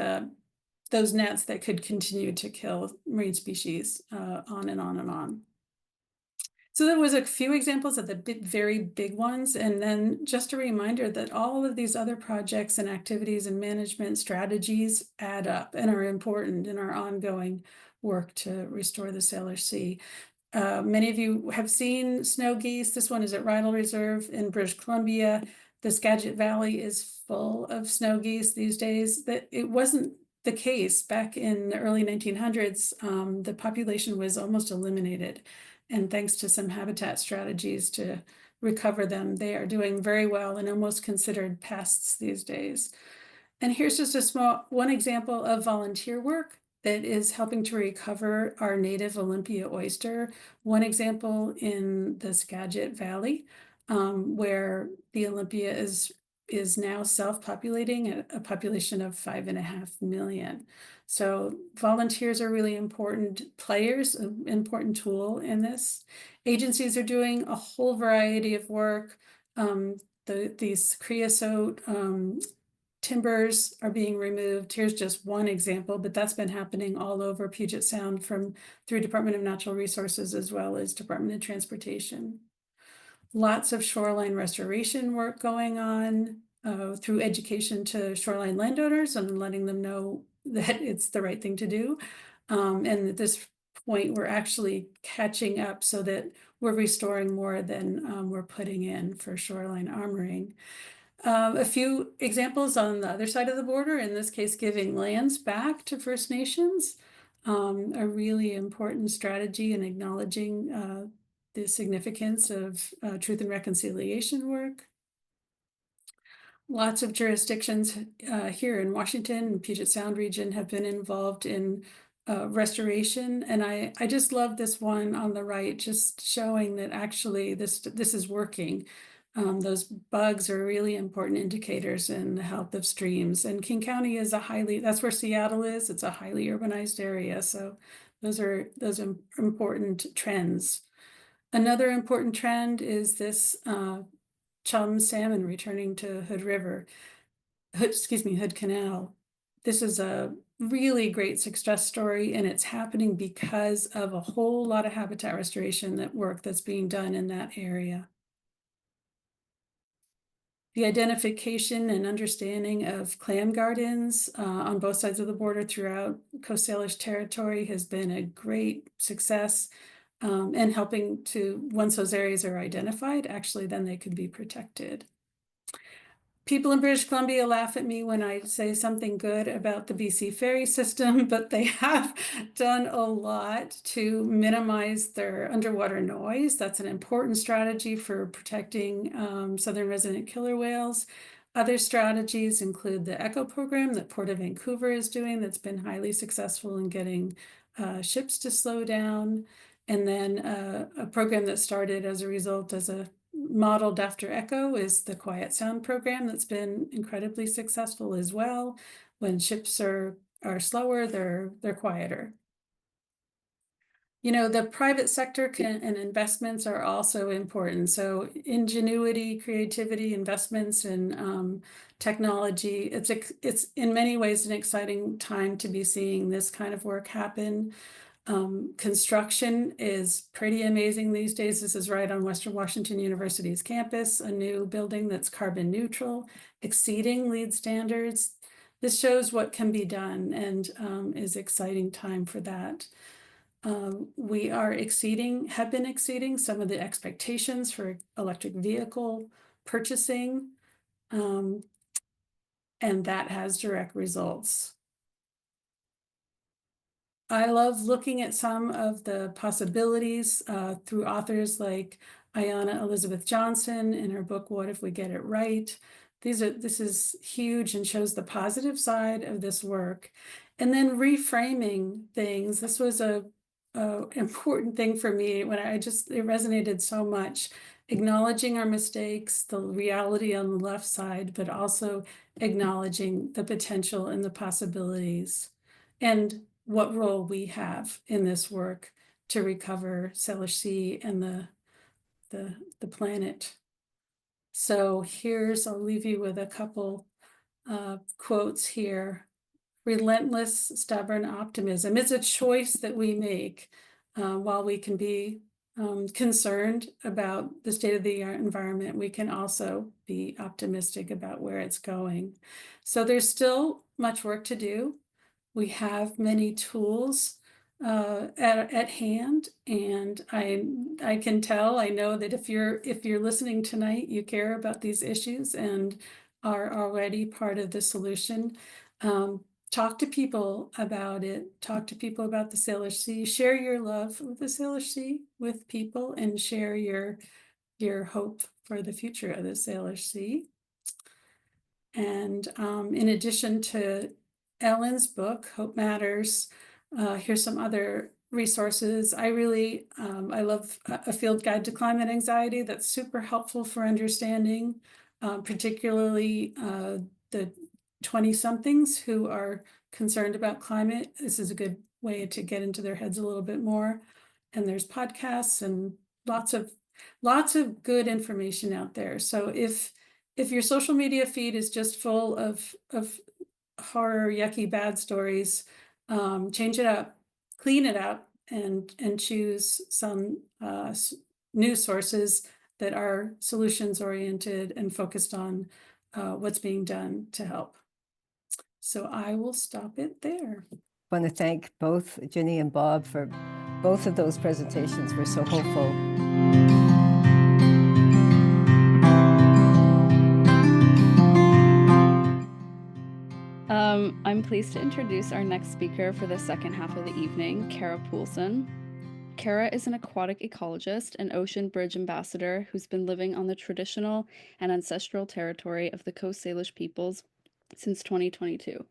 J: those nets that could continue to kill marine species on and on and on. So there was a few examples of the very big ones, and then just a reminder that all of these other projects and activities and management strategies add up and are important in our ongoing work to restore the Salish Sea. Many of you have seen snow geese. This one is at Rydal Reserve in British Columbia. The Skagit Valley is full of snow geese these days. That it wasn't the case back in the early 1900s. The population was almost eliminated. And thanks to some habitat strategies to recover them, they are doing very well and almost considered pests these days. And here's just one example of volunteer work that is helping to recover our native Olympia oyster. One example in the Skagit Valley, where the Olympia is now self-populating at a population of 5.5 million. So volunteers are really important players, an important tool in this. Agencies are doing a whole variety of work. These creosote timbers are being removed. Here's just one example, but that's been happening all over Puget Sound through Department of Natural Resources as well as Department of Transportation. Lots of shoreline restoration work going on through education to shoreline landowners and letting them know that it's the right thing to do. And at this point, we're actually catching up so that we're restoring more than we're putting in for shoreline armoring. A few examples on the other side of the border, in this case, giving lands back to First Nations, a really important strategy in acknowledging the significance of truth and reconciliation work. Lots of jurisdictions here in Washington and Puget Sound region have been involved in restoration. And I just love this one on the right, just showing that actually this is working. Those bugs are really important indicators in the health of streams. And King County is that's where Seattle is. It's a highly urbanized area. So those are important trends. Another important trend is this chum salmon returning to Hood Canal. This is a really great success story, and it's happening because of a whole lot of habitat restoration work that's being done in that area. The identification and understanding of clam gardens on both sides of the border throughout Coast Salish territory has been a great success. And helping to, once those areas are identified, actually then they could be protected. People in British Columbia laugh at me when I say something good about the BC ferry system, but they have done a lot to minimize their underwater noise. That's an important strategy for protecting southern resident killer whales. Other strategies include the ECHO program that Port of Vancouver is doing that's been highly successful in getting ships to slow down. And then a program that started as a result modeled after ECHO is the Quiet Sound program that's been incredibly successful as well. When ships are slower, they're quieter. You know, the private sector and investments are also important. So ingenuity, creativity, investments in technology, it's in many ways an exciting time to be seeing this kind of work happen. Construction is pretty amazing these days. This is right on Western Washington University's campus, a new building that's carbon neutral, exceeding LEED standards. This shows what can be done and is exciting time for that. We have been exceeding some of the expectations for electric vehicle purchasing. and that has direct results. I love looking at some of the possibilities through authors like Ayanna Elizabeth Johnson in her book, What If We Get It Right? This is huge and shows the positive side of this work. And then reframing things. This was a important thing for me when it resonated so much. Acknowledging our mistakes, the reality on the left side, but also acknowledging the potential and the possibilities. And what role we have in this work to recover Salish Sea and the planet. So I'll leave you with a couple quotes here. Relentless, stubborn optimism. It's a choice that we make while we can be concerned about the state of the environment. We can also be optimistic about where it's going. So there's still much work to do. We have many tools at hand, and I can tell, I know that if you're listening tonight, you care about these issues and are already part of the solution. Talk to people about it. Talk to people about the Salish Sea. Share your love of the Salish Sea with people, and share your hope for the future of the Salish Sea. And in addition to Ellen's book, Hope Matters, here's some other resources. I love A Field Guide to Climate Anxiety. That's super helpful for understanding, particularly the 20-somethings who are concerned about climate. This is a good way to get into their heads a little bit more. And there's podcasts and lots of good information out there. So if your social media feed is just full of horror, yucky, bad stories, change it up, clean it up, and choose some news sources that are solutions oriented and focused on what's being done to help. So I will stop it there.
K: I want to thank both Ginny and Bob for both of those presentations. Were so hopeful.
L: I'm pleased to introduce our next speaker for the second half of the evening, Cara Poulsen. Cara is an aquatic ecologist and ocean bridge ambassador who's been living on the traditional and ancestral territory of the Coast Salish Peoples since 2022.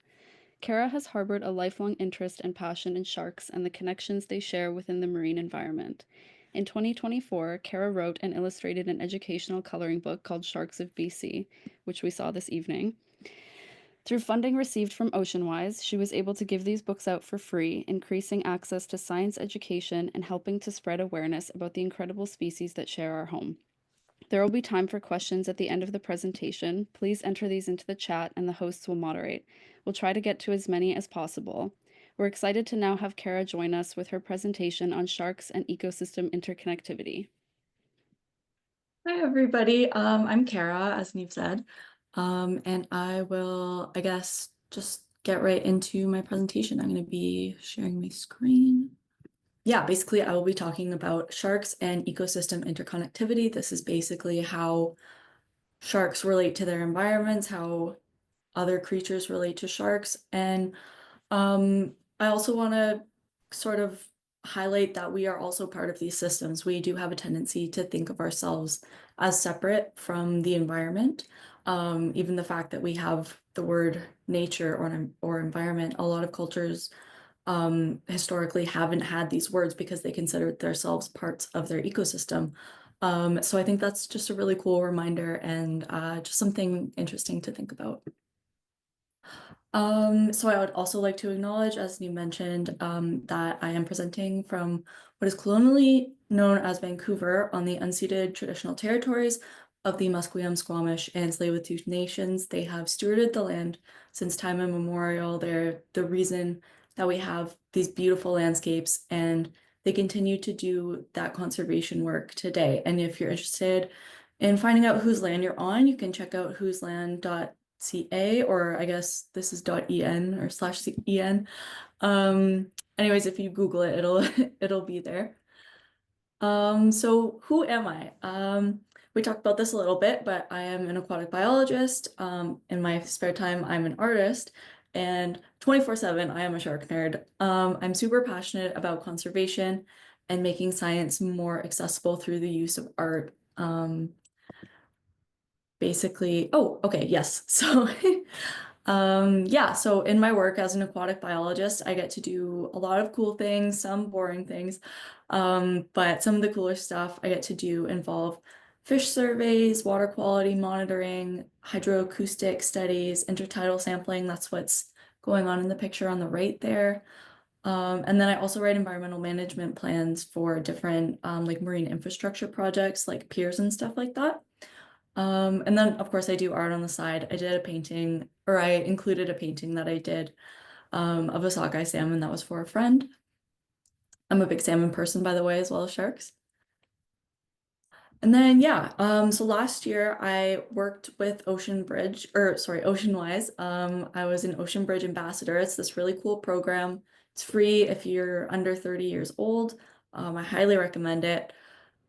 L: Cara has harbored a lifelong interest and passion in sharks and the connections they share within the marine environment. In 2024, Cara wrote and illustrated an educational coloring book called Sharks of BC, which we saw this evening. Through funding received from Oceanwise, she was able to give these books out for free, increasing access to science education and helping to spread awareness about the incredible species that share our home. There will be time for questions at the end of the presentation. Please enter these into the chat and the hosts will moderate. We'll try to get to as many as possible. We're excited to now have Cara join us with her presentation on sharks and ecosystem interconnectivity.
M: Hi, everybody. I'm Cara, as Neve said, and I will, I guess, just get right into my presentation. I'm going to be sharing my screen. Yeah, basically, I will be talking about sharks and ecosystem interconnectivity. This is basically how sharks relate to their environments, how other creatures relate to sharks. And I also want to sort of highlight that we are also part of these systems. We do have a tendency to think of ourselves as separate from the environment. Even the fact that we have the word nature or environment, a lot of cultures historically haven't had these words because they considered themselves parts of their ecosystem. So I think that's just a really cool reminder and just something interesting to think about. So I would also like to acknowledge, as you mentioned, that I am presenting from what is colonially known as Vancouver on the unceded traditional territories of the Musqueam, Squamish, and Tsleil-Waututh nations. They have stewarded the land since time immemorial. They're the reason that we have these beautiful landscapes, and they continue to do that conservation work today. And if you're interested in finding out whose land you're on, you can check out whoseland.ca, or I guess this is .en or /en. Anyways, if you Google it, it'll be there. So who am I? we talked about this a little bit, but I am an aquatic biologist. In my spare time, I'm an artist, and 24/7, I am a shark nerd. I'm super passionate about conservation and making science more accessible through the use of art. Basically, oh, okay, yes. So yeah, so in my work as an aquatic biologist, I get to do a lot of cool things, some boring things, but some of the cooler stuff I get to do involve fish surveys, water quality monitoring, hydroacoustic studies, intertidal sampling. That's what's going on in the picture on the right there. And then I also write environmental management plans for different like marine infrastructure projects like piers and stuff like that. And then of course I do art on the side. I did a painting, or I included a painting that I did of a sockeye salmon that was for a friend. I'm a big salmon person, by the way, as well as sharks. And then yeah, so last year I worked with Ocean Bridge, or sorry, Oceanwise. I was an Ocean Bridge ambassador. It's this really cool program. It's free if you're under 30 years old. I highly recommend it.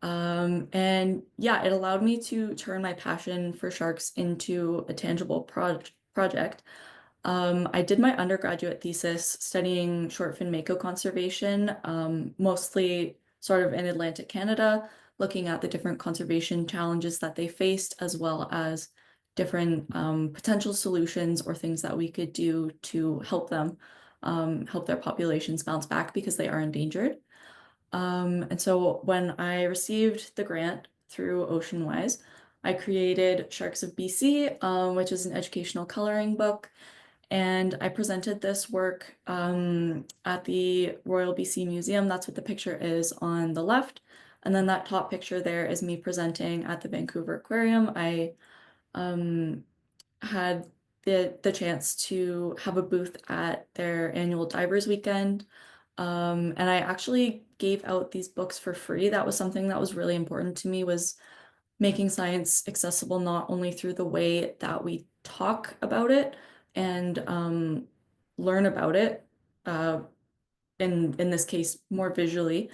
M: And yeah, it allowed me to turn my passion for sharks into a tangible project. I did my undergraduate thesis studying short fin mako conservation, mostly sort of in Atlantic Canada, looking at the different conservation challenges that they faced, as well as different potential solutions or things that we could do to help them, help their populations bounce back because they are endangered. And so when I received the grant through Oceanwise, I created Sharks of BC, which is an educational coloring book. And I presented this work at the Royal BC Museum. That's what the picture is on the left. And then that top picture there is me presenting at the Vancouver Aquarium. I had the chance to have a booth at their annual Divers Weekend. And I actually gave out these books for free. That was something that was really important to me, was making science accessible not only through the way that we talk about it and learn about it, in this case, more visually,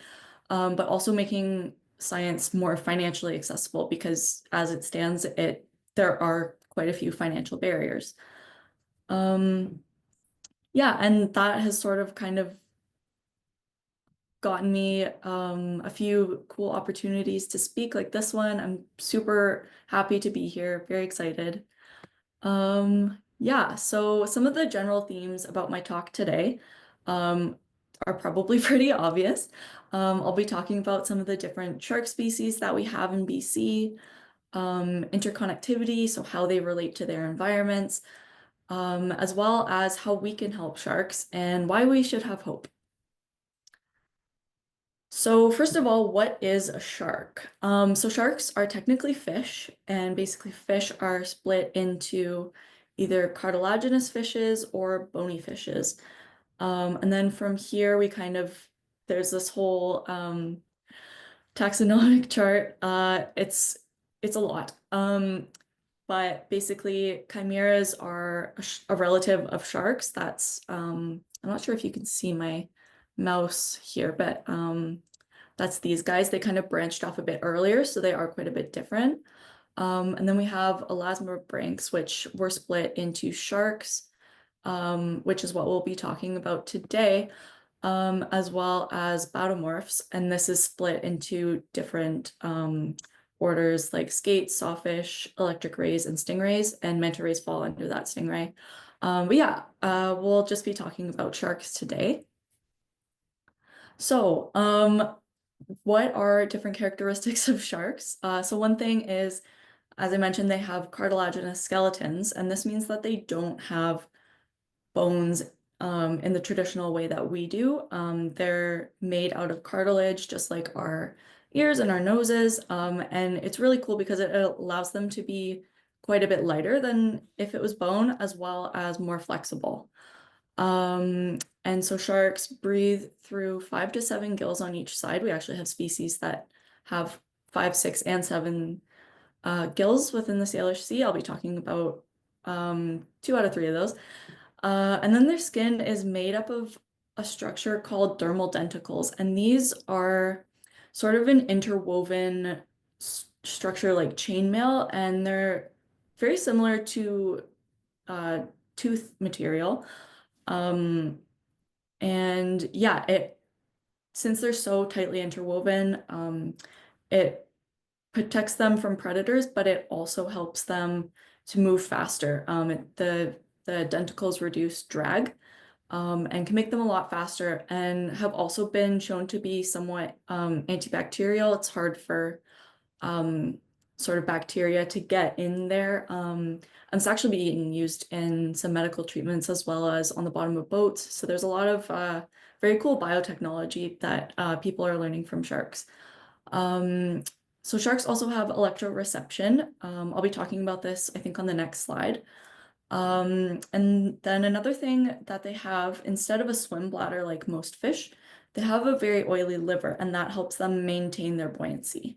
M: but also making science more financially accessible, because as it stands, there are quite a few financial barriers. Yeah, and that has sort of kind of gotten me a few cool opportunities to speak, like this one. I'm super happy to be here, very excited. Yeah, so some of the general themes about my talk today are probably pretty obvious. I'll be talking about some of the different shark species that we have in BC, interconnectivity, so how they relate to their environments, as well as how we can help sharks and why we should have hope. So first of all, what is a shark? So sharks are technically fish, and basically fish are split into either cartilaginous fishes or bony fishes. And then from here, there's this whole taxonomic chart. It's a lot. But basically chimeras are a relative of sharks. That's, I'm not sure if you can see my mouse here, but that's these guys. They kind of branched off a bit earlier, so they are quite a bit different. And then we have elasmobranchs, which were split into sharks, which is what we'll be talking about today, as well as baudomorphs. And this is split into different orders like skates, sawfish, electric rays, and stingrays, and manta rays fall under that stingray. But yeah, we'll just be talking about sharks today. So, what are different characteristics of sharks? So one thing is, as I mentioned, they have cartilaginous skeletons, and this means that they don't have bones in the traditional way that we do. They're made out of cartilage, just like our ears and our noses, and it's really cool because it allows them to be quite a bit lighter than if it was bone, as well as more flexible. And so sharks breathe through 5 to 7 gills on each side. We actually have species that have 5, 6, and 7 gills within the Salish Sea. I'll be talking about 2 out of 3 of those. And then their skin is made up of a structure called dermal denticles, and these are sort of an interwoven structure like chainmail, and they're very similar to tooth material. And yeah, since they're so tightly interwoven, it protects them from predators, but it also helps them to move faster. The denticles reduce drag, and can make them a lot faster, and have also been shown to be somewhat antibacterial. It's hard for sort of bacteria to get in there. And it's actually being used in some medical treatments as well as on the bottom of boats. So there's a lot of very cool biotechnology that people are learning from sharks. So sharks also have electroreception. I'll be talking about this, I think, on the next slide. And then another thing that they have, instead of a swim bladder like most fish, they have a very oily liver, and that helps them maintain their buoyancy.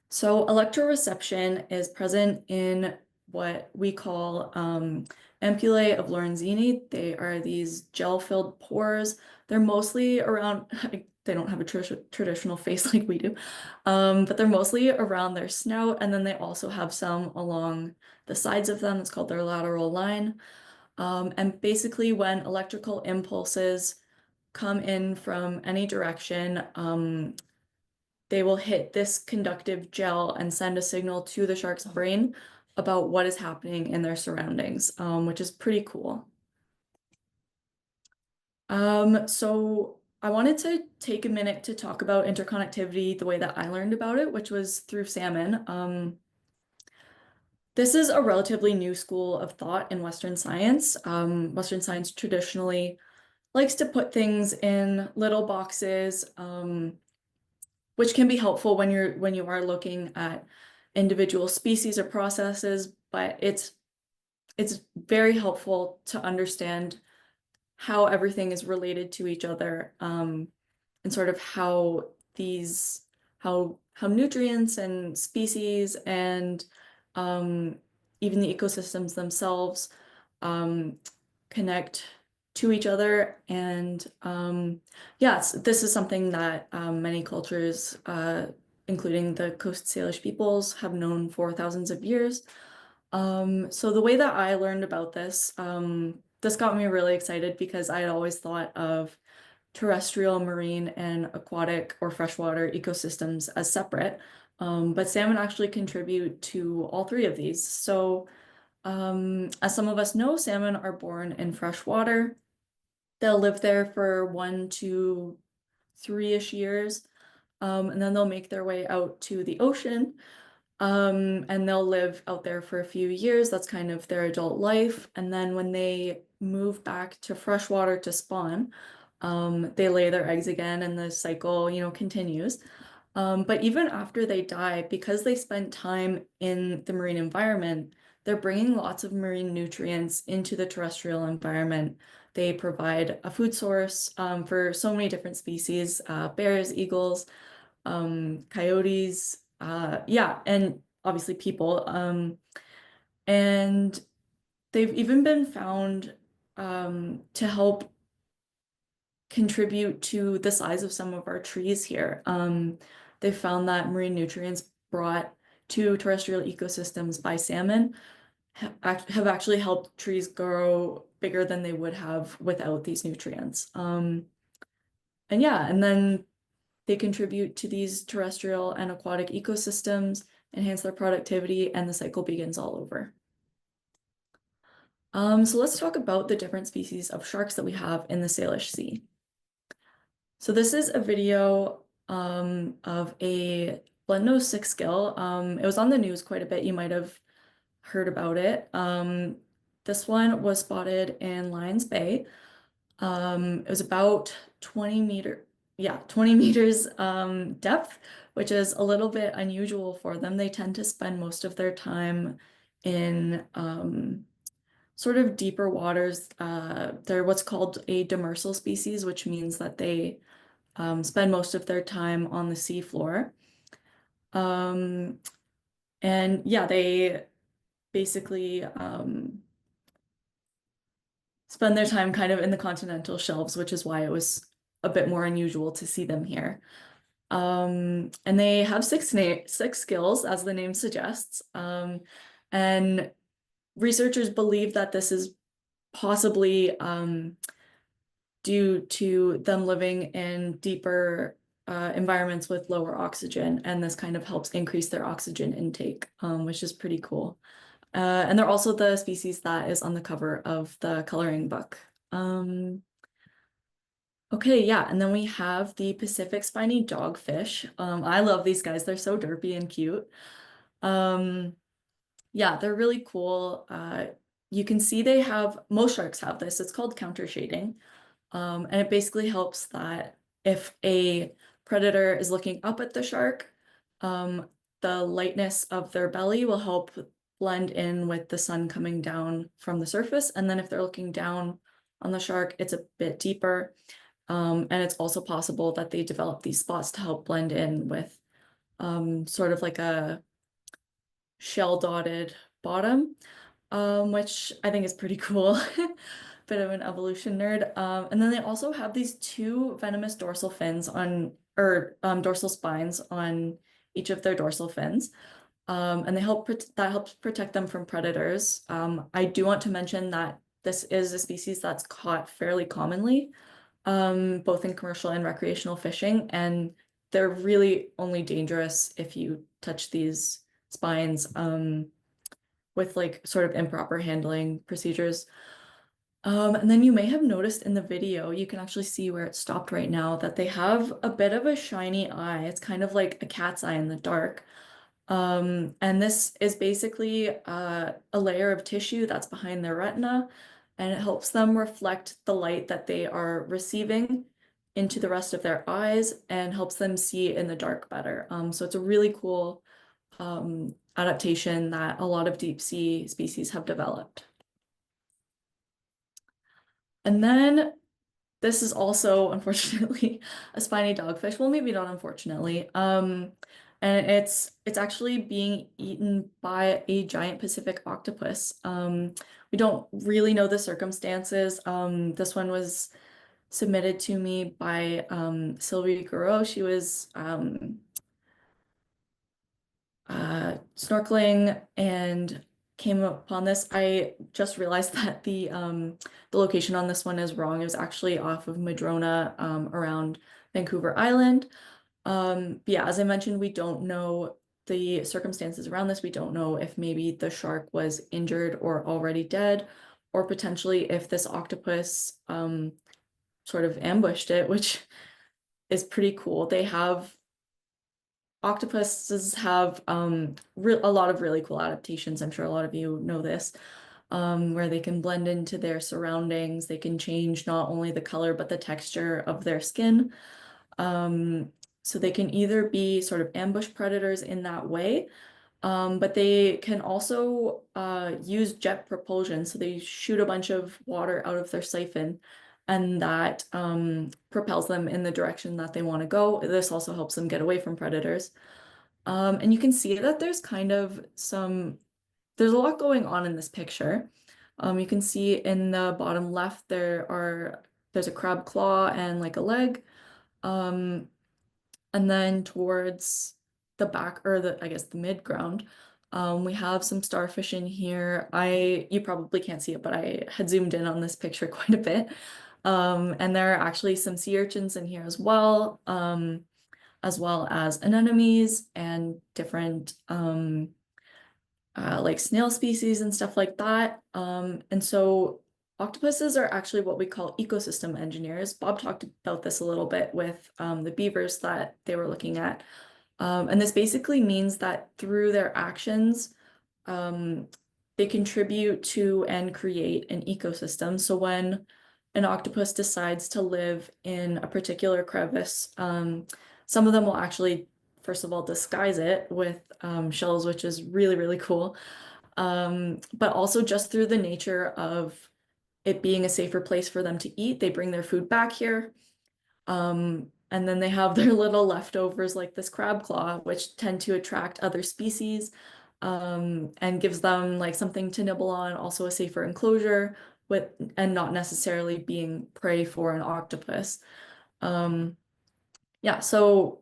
M: So electroreception is present in what we call ampullae of Lorenzini. They are these gel-filled pores. They're mostly around, they don't have a traditional face like we do, but they're mostly around their snout, and then they also have some along the sides of them. It's called their lateral line. And basically when electrical impulses come in from any direction, they will hit this conductive gel and send a signal to the shark's brain about what is happening in their surroundings, which is pretty cool. So I wanted to take a minute to talk about interconnectivity the way that I learned about it, which was through salmon. This is a relatively new school of thought in Western science. Western science traditionally likes to put things in little boxes, which can be helpful when you are looking at individual species or processes, but it's very helpful to understand how everything is related to each other, and sort of how nutrients and species and even the ecosystems themselves connect to each other. And yes, this is something that many cultures, including the Coast Salish Peoples, have known for thousands of years. So the way that I learned about this, this got me really excited because I had always thought of terrestrial, marine, and aquatic or freshwater ecosystems as separate, but salmon actually contribute to all three of these. So as some of us know, salmon are born in freshwater. They'll live there for 1 to 3-ish years, and then they'll make their way out to the ocean, and they'll live out there for a few years. That's kind of their adult life. And then when they move back to freshwater to spawn, they lay their eggs again, and the cycle, continues. But even after they die, because they spent time in the marine environment, they're bringing lots of marine nutrients into the terrestrial environment. They provide a food source for so many different species, bears, eagles, coyotes, yeah, and obviously people. And they've even been found to help contribute to the size of some of our trees here. They found that marine nutrients brought to terrestrial ecosystems by salmon have actually helped trees grow bigger than they would have without these nutrients. And yeah, and then they contribute to these terrestrial and aquatic ecosystems, enhance their productivity, and the cycle begins all over. So let's talk about the different species of sharks that we have in the Salish Sea. So this is a video of a blunt-nosed six-gill. It was on the news quite a bit. You might have heard about it. This one was spotted in Lions Bay. It was about 20 meters depth, which is a little bit unusual for them. They tend to spend most of their time in sort of deeper waters. They're what's called a demersal species, which means that they spend most of their time on the seafloor. And yeah, they basically spend their time kind of in the continental shelves, which is why it was a bit more unusual to see them here. And they have six skills, as the name suggests. And researchers believe that this is possibly due to them living in deeper environments with lower oxygen, and this kind of helps increase their oxygen intake, which is pretty cool. And they're also the species that is on the cover of the coloring book. Okay, yeah, and then we have the Pacific spiny dogfish. I love these guys. They're so derpy and cute. Yeah, they're really cool. You can see they have, most sharks have this. It's called counter shading. And it basically helps that if a predator is looking up at the shark, the lightness of their belly will help blend in with the sun coming down from the surface. And then if they're looking down on the shark, it's a bit deeper. And it's also possible that they develop these spots to help blend in with sort of like a shell dotted bottom, which I think is pretty cool. Bit of an evolution nerd. And then they also have these two venomous dorsal fins on, or dorsal spines on each of their dorsal fins. And they that helps protect them from predators. I do want to mention that this is a species that's caught fairly commonly, both in commercial and recreational fishing, and they're really only dangerous if you touch these spines with like sort of improper handling procedures. And then you may have noticed in the video, you can actually see where it stopped right now, that they have a bit of a shiny eye. It's kind of like a cat's eye in the dark. And this is basically a layer of tissue that's behind their retina, and it helps them reflect the light that they are receiving into the rest of their eyes and helps them see in the dark better. So it's a really cool adaptation that a lot of deep sea species have developed. And then this is also, unfortunately, a spiny dogfish. Well, maybe not unfortunately. And it's actually being eaten by a giant Pacific octopus. We don't really know the circumstances. This one was submitted to me by Sylvie Goureau. She was snorkeling and came upon this. I just realized that the location on this one is wrong. It was actually off of Madrona, around Vancouver Island. But yeah, as I mentioned, we don't know the circumstances around this. We don't know if maybe the shark was injured or already dead, or potentially if this octopus sort of ambushed it, which is pretty cool. Octopuses have a lot of really cool adaptations. I'm sure a lot of you know this, where they can blend into their surroundings. They can change not only the color, but the texture of their skin. So they can either be sort of ambush predators in that way, but they can also use jet propulsion. So they shoot a bunch of water out of their siphon, and that propels them in the direction that they want to go. This also helps them get away from predators. And you can see that there's kind of there's a lot going on in this picture. You can see in the bottom left, there's a crab claw and like a leg. And then towards the back, or I guess the mid ground, we have some starfish in here. You probably can't see it, but I had zoomed in on this picture quite a bit. And there are actually some sea urchins in here as well as anemones and different like snail species and stuff like that. And so octopuses are actually what we call ecosystem engineers. Bob talked about this a little bit with the beavers that they were looking at. And this basically means that through their actions, they contribute to and create an ecosystem. So when an octopus decides to live in a particular crevice, some of them will actually, first of all, disguise it with shells, which is really, really cool. But also just through the nature of it being a safer place for them to eat, they bring their food back here. And then they have their little leftovers like this crab claw, which tend to attract other species, and gives them like something to nibble on, also a safer enclosure and not necessarily being prey for an octopus. Yeah, so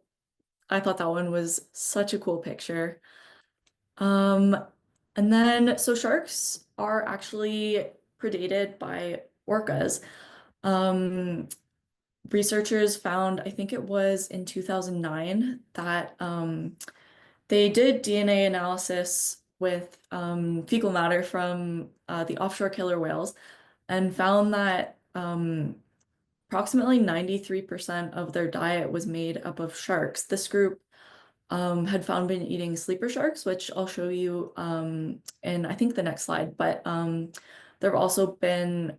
M: I thought that one was such a cool picture. And then, so sharks are actually predated by orcas. Researchers found, I think it was in 2009, that they did DNA analysis with fecal matter from the offshore killer whales and found that approximately 93% of their diet was made up of sharks. This group had found been eating sleeper sharks, which I'll show you in I think the next slide, but there have also been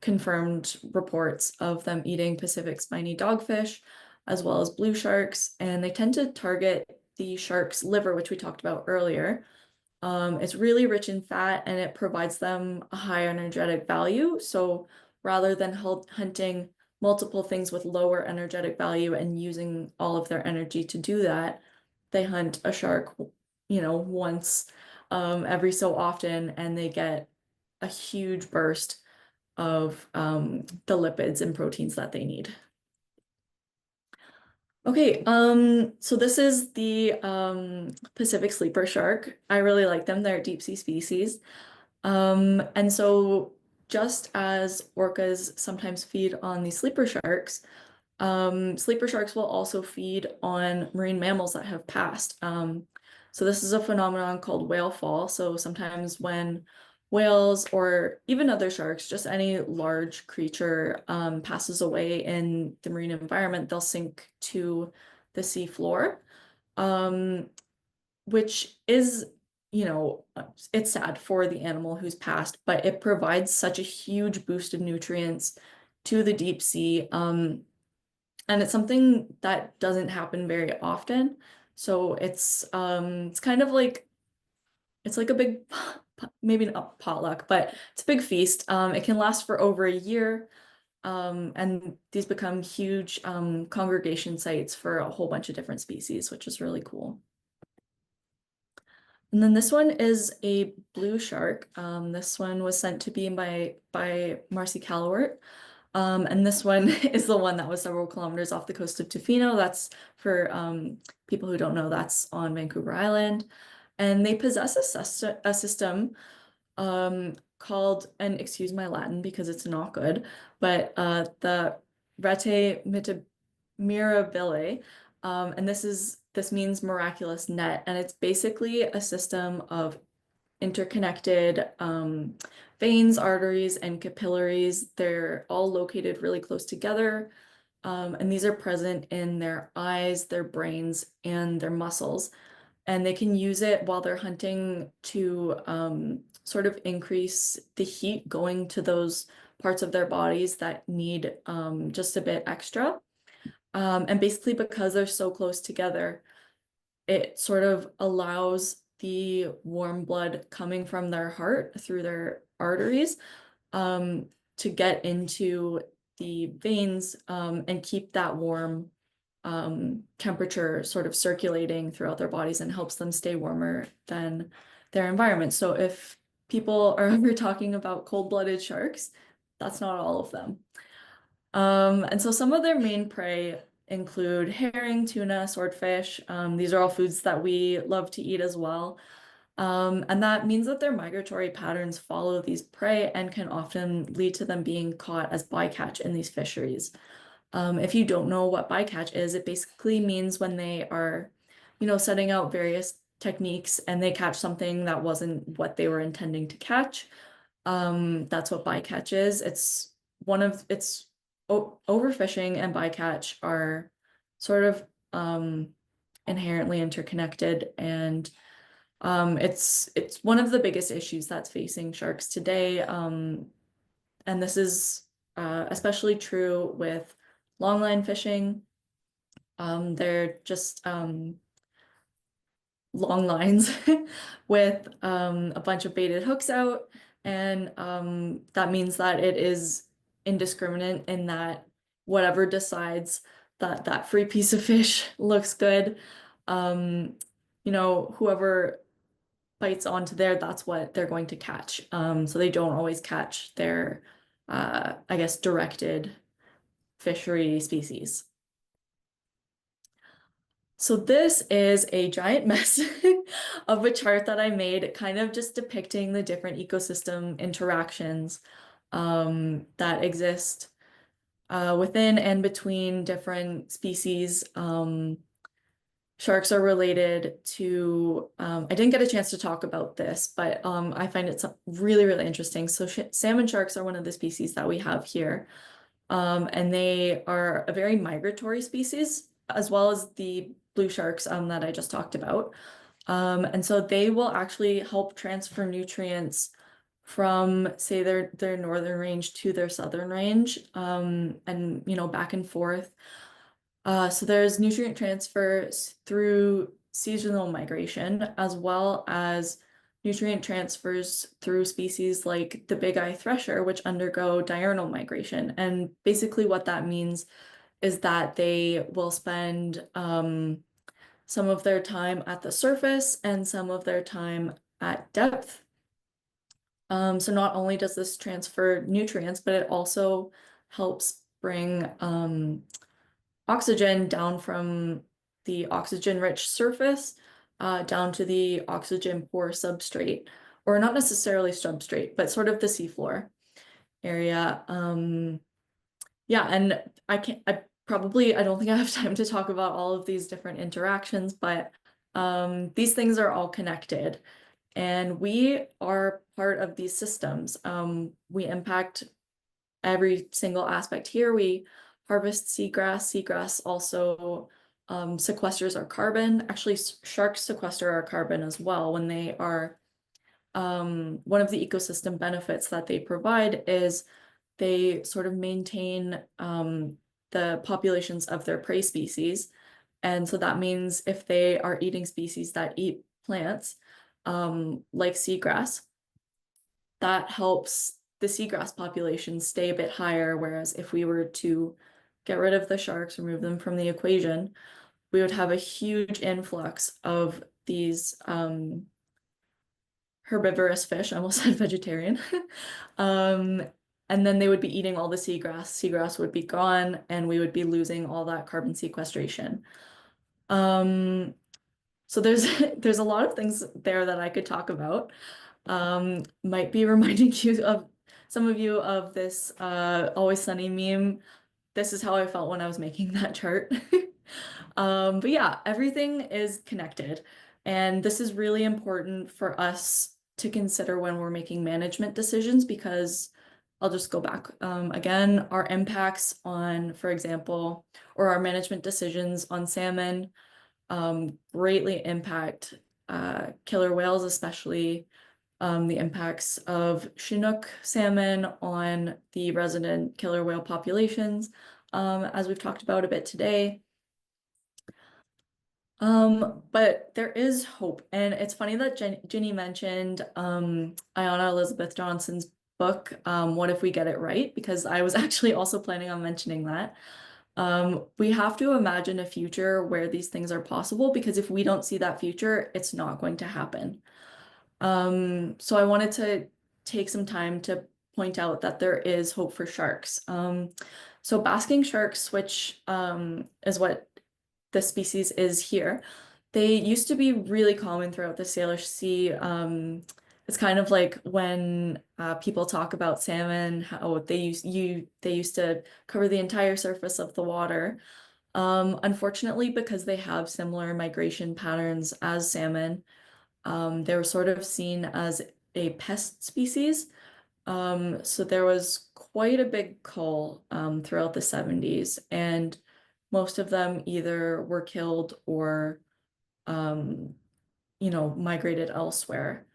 M: confirmed reports of them eating Pacific spiny dogfish as well as blue sharks, and they tend to target the shark's liver, which we talked about earlier. It's really rich in fat and it provides them a high energetic value. So rather than hunting multiple things with lower energetic value and using all of their energy to do that, they hunt a shark, once every so often, and they get a huge burst of the lipids and proteins that they need. Okay, so this is the Pacific sleeper shark. I really like them. They're a deep sea species. And so just as orcas sometimes feed on these sleeper sharks will also feed on marine mammals that have passed. So this is a phenomenon called whale fall. So sometimes when whales or even other sharks, just any large creature passes away in the marine environment, they'll sink to the sea floor, which is, it's sad for the animal who's passed, but it provides such a huge boost of nutrients to the deep sea. And it's something that doesn't happen very often. So it's kind of like, it's like a big, maybe not potluck, but it's a big feast. It can last for over a year. And these become huge congregation sites for a whole bunch of different species, which is really cool. And then this one is a blue shark. This one was sent to be by Marcy Callowart. And this one is the one that was several kilometers off the coast of Tofino. That's for people who don't know, that's on Vancouver Island. And they possess a system called, and excuse my Latin because it's not good, but the rete mirabile. And this means miraculous net. And it's basically a system of interconnected veins, arteries, and capillaries. They're all located really close together. And these are present in their eyes, their brains, and their muscles. And they can use it while they're hunting to sort of increase the heat going to those parts of their bodies that need just a bit extra. And basically because they're so close together, it sort of allows the warm blood coming from their heart through their arteries to get into the veins and keep that warm temperature sort of circulating throughout their bodies and helps them stay warmer than their environment. So if people are ever talking about cold-blooded sharks, that's not all of them. And so some of their main prey include herring, tuna, swordfish. These are all foods that we love to eat as well. And that means that their migratory patterns follow these prey and can often lead to them being caught as bycatch in these fisheries. If you don't know what bycatch is, it basically means when they are, setting out various techniques and they catch something that wasn't what they were intending to catch. That's what bycatch is. It's overfishing and bycatch are sort of inherently interconnected, and it's one of the biggest issues that's facing sharks today. And this is especially true with longline fishing. They're just long lines with a bunch of baited hooks out, and that means that it is indiscriminate in that whatever decides that that free piece of fish looks good, whoever bites onto there, that's what they're going to catch. So they don't always catch their, I guess, directed fishery species. So this is a giant mess of a chart that I made, kind of just depicting the different ecosystem interactions that exist within and between different species. Sharks are related to, I didn't get a chance to talk about this, but I find it really, really interesting. So salmon sharks are one of the species that we have here. And they are a very migratory species, as well as the blue sharks that I just talked about. And so they will actually help transfer nutrients from, say, their northern range to their southern range, and back and forth. So there's nutrient transfer through seasonal migration, as well as nutrient transfers through species like the big-eye thresher, which undergo diurnal migration. And basically what that means is that they will spend some of their time at the surface and some of their time at depth. So not only does this transfer nutrients, but it also helps bring oxygen down from the oxygen-rich surface down to the oxygen-poor substrate, or not necessarily substrate, but sort of the seafloor area. Yeah, and I don't think I have time to talk about all of these different interactions, but these things are all connected, and we are part of these systems. We impact every single aspect here. We harvest seagrass. Seagrass also sequesters our carbon. Actually, sharks sequester our carbon as well when they are, one of the ecosystem benefits that they provide is they sort of maintain the populations of their prey species. And so that means if they are eating species that eat plants, like seagrass, that helps the seagrass population stay a bit higher. Whereas if we were to get rid of the sharks, remove them from the equation, we would have a huge influx of these herbivorous fish. I almost said vegetarian. And then they would be eating all the seagrass. Seagrass would be gone, and we would be losing all that carbon sequestration. So there's a lot of things there that I could talk about. Might be reminding you of some of you of this Always Sunny meme. This is how I felt when I was making that chart. But yeah, everything is connected. And this is really important for us to consider when we're making management decisions, because I'll just go back again, our impacts on, for example, or our management decisions on salmon greatly impact killer whales, especially the impacts of Chinook salmon on the resident killer whale populations, as we've talked about a bit today. But there is hope, and it's funny that Ginny mentioned Ayanna Elizabeth Johnson's book, What If We Get It Right? Because I was actually also planning on mentioning that. We have to imagine a future where these things are possible, because if we don't see that future, it's not going to happen. So I wanted to take some time to point out that there is hope for sharks. So basking sharks, which is what the species is here, they used to be really common throughout the Salish Sea. It's kind of like when people talk about salmon, how they used to cover the entire surface of the water. Unfortunately, because they have similar migration patterns as salmon, they were sort of seen as a pest species. So there was quite a big cull throughout the 70s, and most of them either were killed or migrated elsewhere.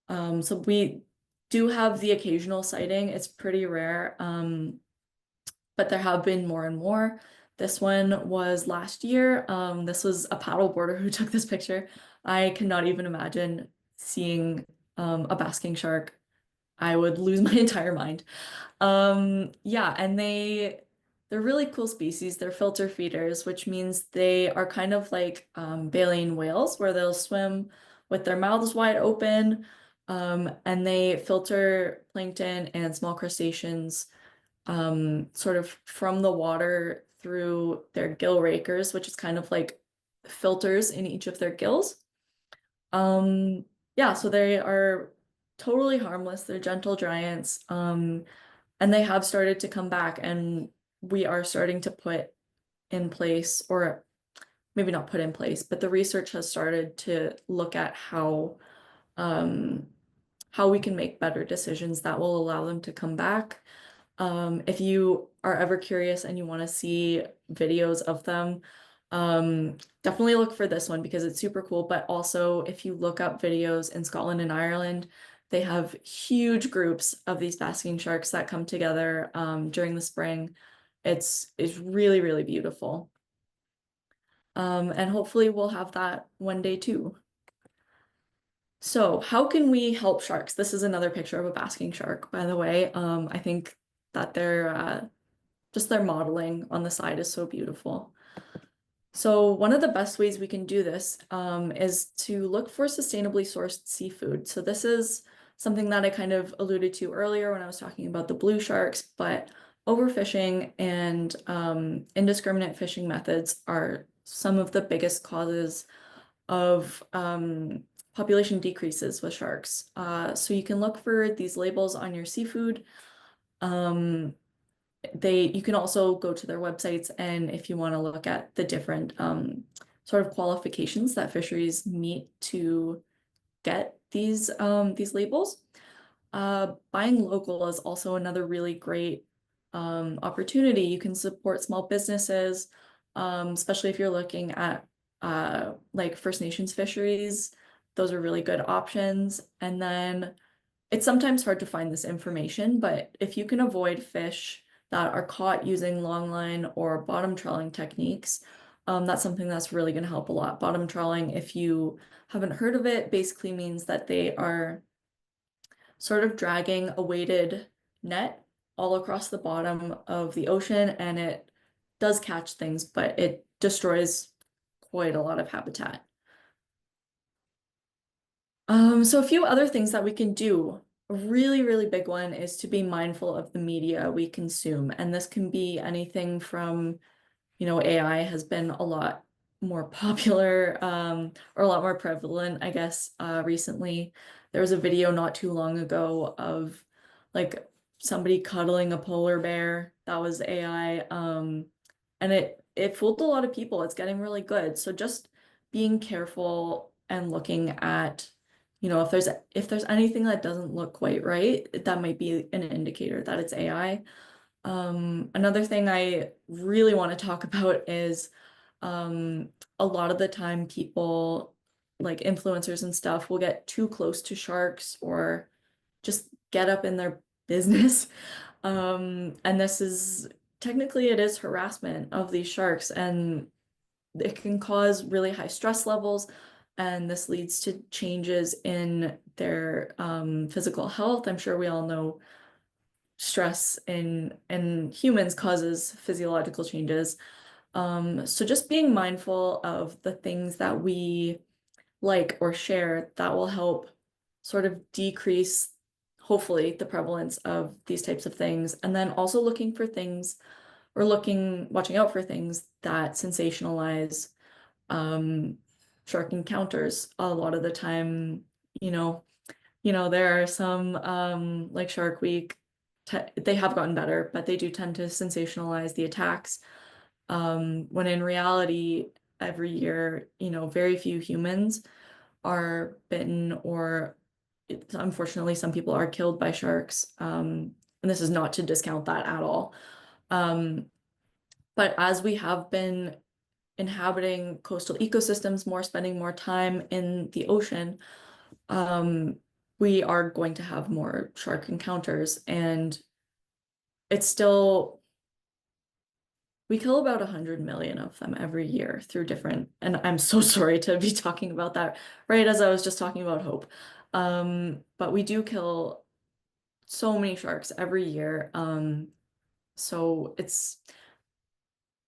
M: So we do have the occasional sighting. It's pretty rare, but there have been more and more. This one was last year. This was a paddleboarder who took this picture. I cannot even imagine seeing a basking shark. I would lose my entire mind. Yeah, and they're really cool species. They're filter feeders, which means they are kind of like baleen whales, where they'll swim with their mouths wide open, and they filter plankton and small crustaceans sort of from the water through their gill rakers, which is kind of like filters in each of their gills. Yeah, so they are totally harmless. They're gentle giants. And they have started to come back, and we are starting to put in place, or maybe not put in place, but the research has started to look at how we can make better decisions that will allow them to come back. If you are ever curious and you want to see videos of them, definitely look for this one because it's super cool. But also, if you look up videos in Scotland and Ireland, they have huge groups of these basking sharks that come together during the spring. It's really, really beautiful. And hopefully we'll have that one day too. So how can we help sharks? This is another picture of a basking shark, by the way. I think that just their modeling on the side is so beautiful. So one of the best ways we can do this is to look for sustainably sourced seafood. So this is something that I kind of alluded to earlier when I was talking about the blue sharks, but overfishing and indiscriminate fishing methods are some of the biggest causes of population decreases with sharks. So you can look for these labels on your seafood. You can also go to their websites, and if you want to look at the different sort of qualifications that fisheries meet to get these labels. Buying local is also another really great opportunity. You can support small businesses, especially if you're looking at like First Nations fisheries. Those are really good options. And then it's sometimes hard to find this information, but if you can avoid fish that are caught using longline or bottom trawling techniques, that's something that's really going to help a lot. Bottom trawling, if you haven't heard of it, basically means that they are sort of dragging a weighted net all across the bottom of the ocean, and it does catch things, but it destroys quite a lot of habitat. So a few other things that we can do. A really, really big one is to be mindful of the media we consume. And this can be anything from, AI has been a lot more popular or a lot more prevalent, I guess, recently. There was a video not too long ago of like somebody cuddling a polar bear. That was AI. And it fooled a lot of people. It's getting really good. So just being careful and looking at, if there's anything that doesn't look quite right, that might be an indicator that it's AI. Another thing I really want to talk about is a lot of the time people, like influencers and stuff, will get too close to sharks or just get up in their business. And this is technically, it is harassment of these sharks, and it can cause really high stress levels. And this leads to changes in their physical health. I'm sure we all know stress in humans causes physiological changes. So just being mindful of the things that we like or share that will help sort of decrease, hopefully, the prevalence of these types of things. And then also looking for things or watching out for things that sensationalize shark encounters. A lot of the time, there are some like Shark Week, they have gotten better, but they do tend to sensationalize the attacks. When in reality, every year, very few humans are bitten, or unfortunately, some people are killed by sharks. And this is not to discount that at all. But as we have been inhabiting coastal ecosystems more, spending more time in the ocean, we are going to have more shark encounters. And it's still, we kill about 100 million of them every year through different, and I'm so sorry to be talking about that right as I was just talking about hope. But we do kill so many sharks every year. So it's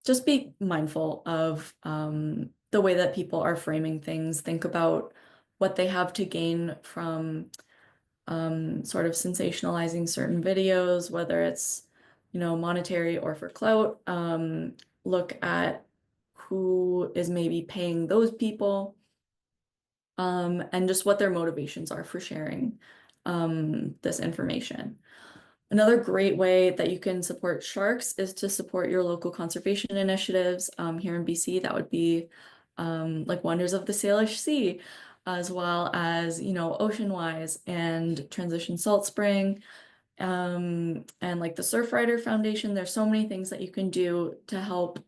M: just be mindful of the way that people are framing things. Think about what they have to gain from sort of sensationalizing certain videos, whether it's, monetary or for clout. Look at who is maybe paying those people, and just what their motivations are for sharing this information. Another great way that you can support sharks is to support your local conservation initiatives. Here in BC, that would be like Wonders of the Salish Sea, as well as, Ocean Wise and Transition Salt Spring, and like the Surfrider Foundation. There's so many things that you can do to help.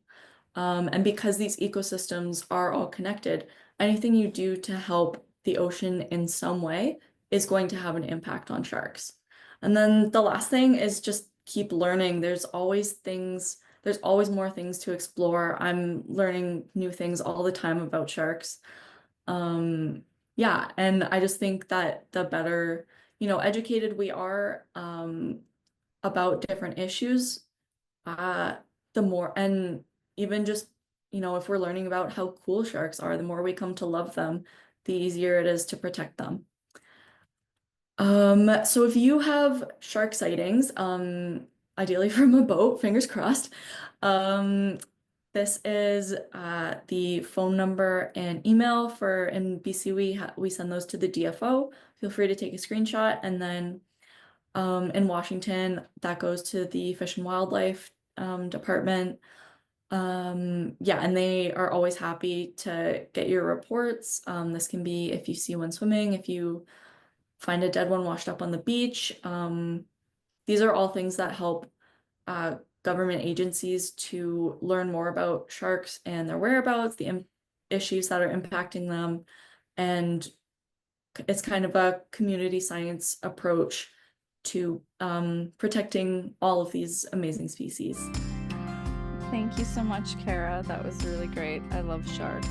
M: And because these ecosystems are all connected, anything you do to help the ocean in some way is going to have an impact on sharks. And then the last thing is just keep learning. There's always more things to explore. I'm learning new things all the time about sharks. Yeah, and I just think that the better, educated we are about different issues, the more, and even just, if we're learning about how cool sharks are, the more we come to love them, the easier it is to protect them. So if you have shark sightings, ideally from a boat, fingers crossed, this is the phone number and email for, in BC we send those to the DFO. Feel free to take a screenshot, and then in Washington that goes to the Fish and Wildlife department. Yeah, and they are always happy to get your reports. This can be if you see one swimming, if you find a dead one washed up on the beach. These are all things that help government agencies to learn more about sharks and their whereabouts, the issues that are impacting them, and it's kind of a community science approach to protecting all of these amazing species.
L: Thank you so much, Cara. That was really great. I love sharks.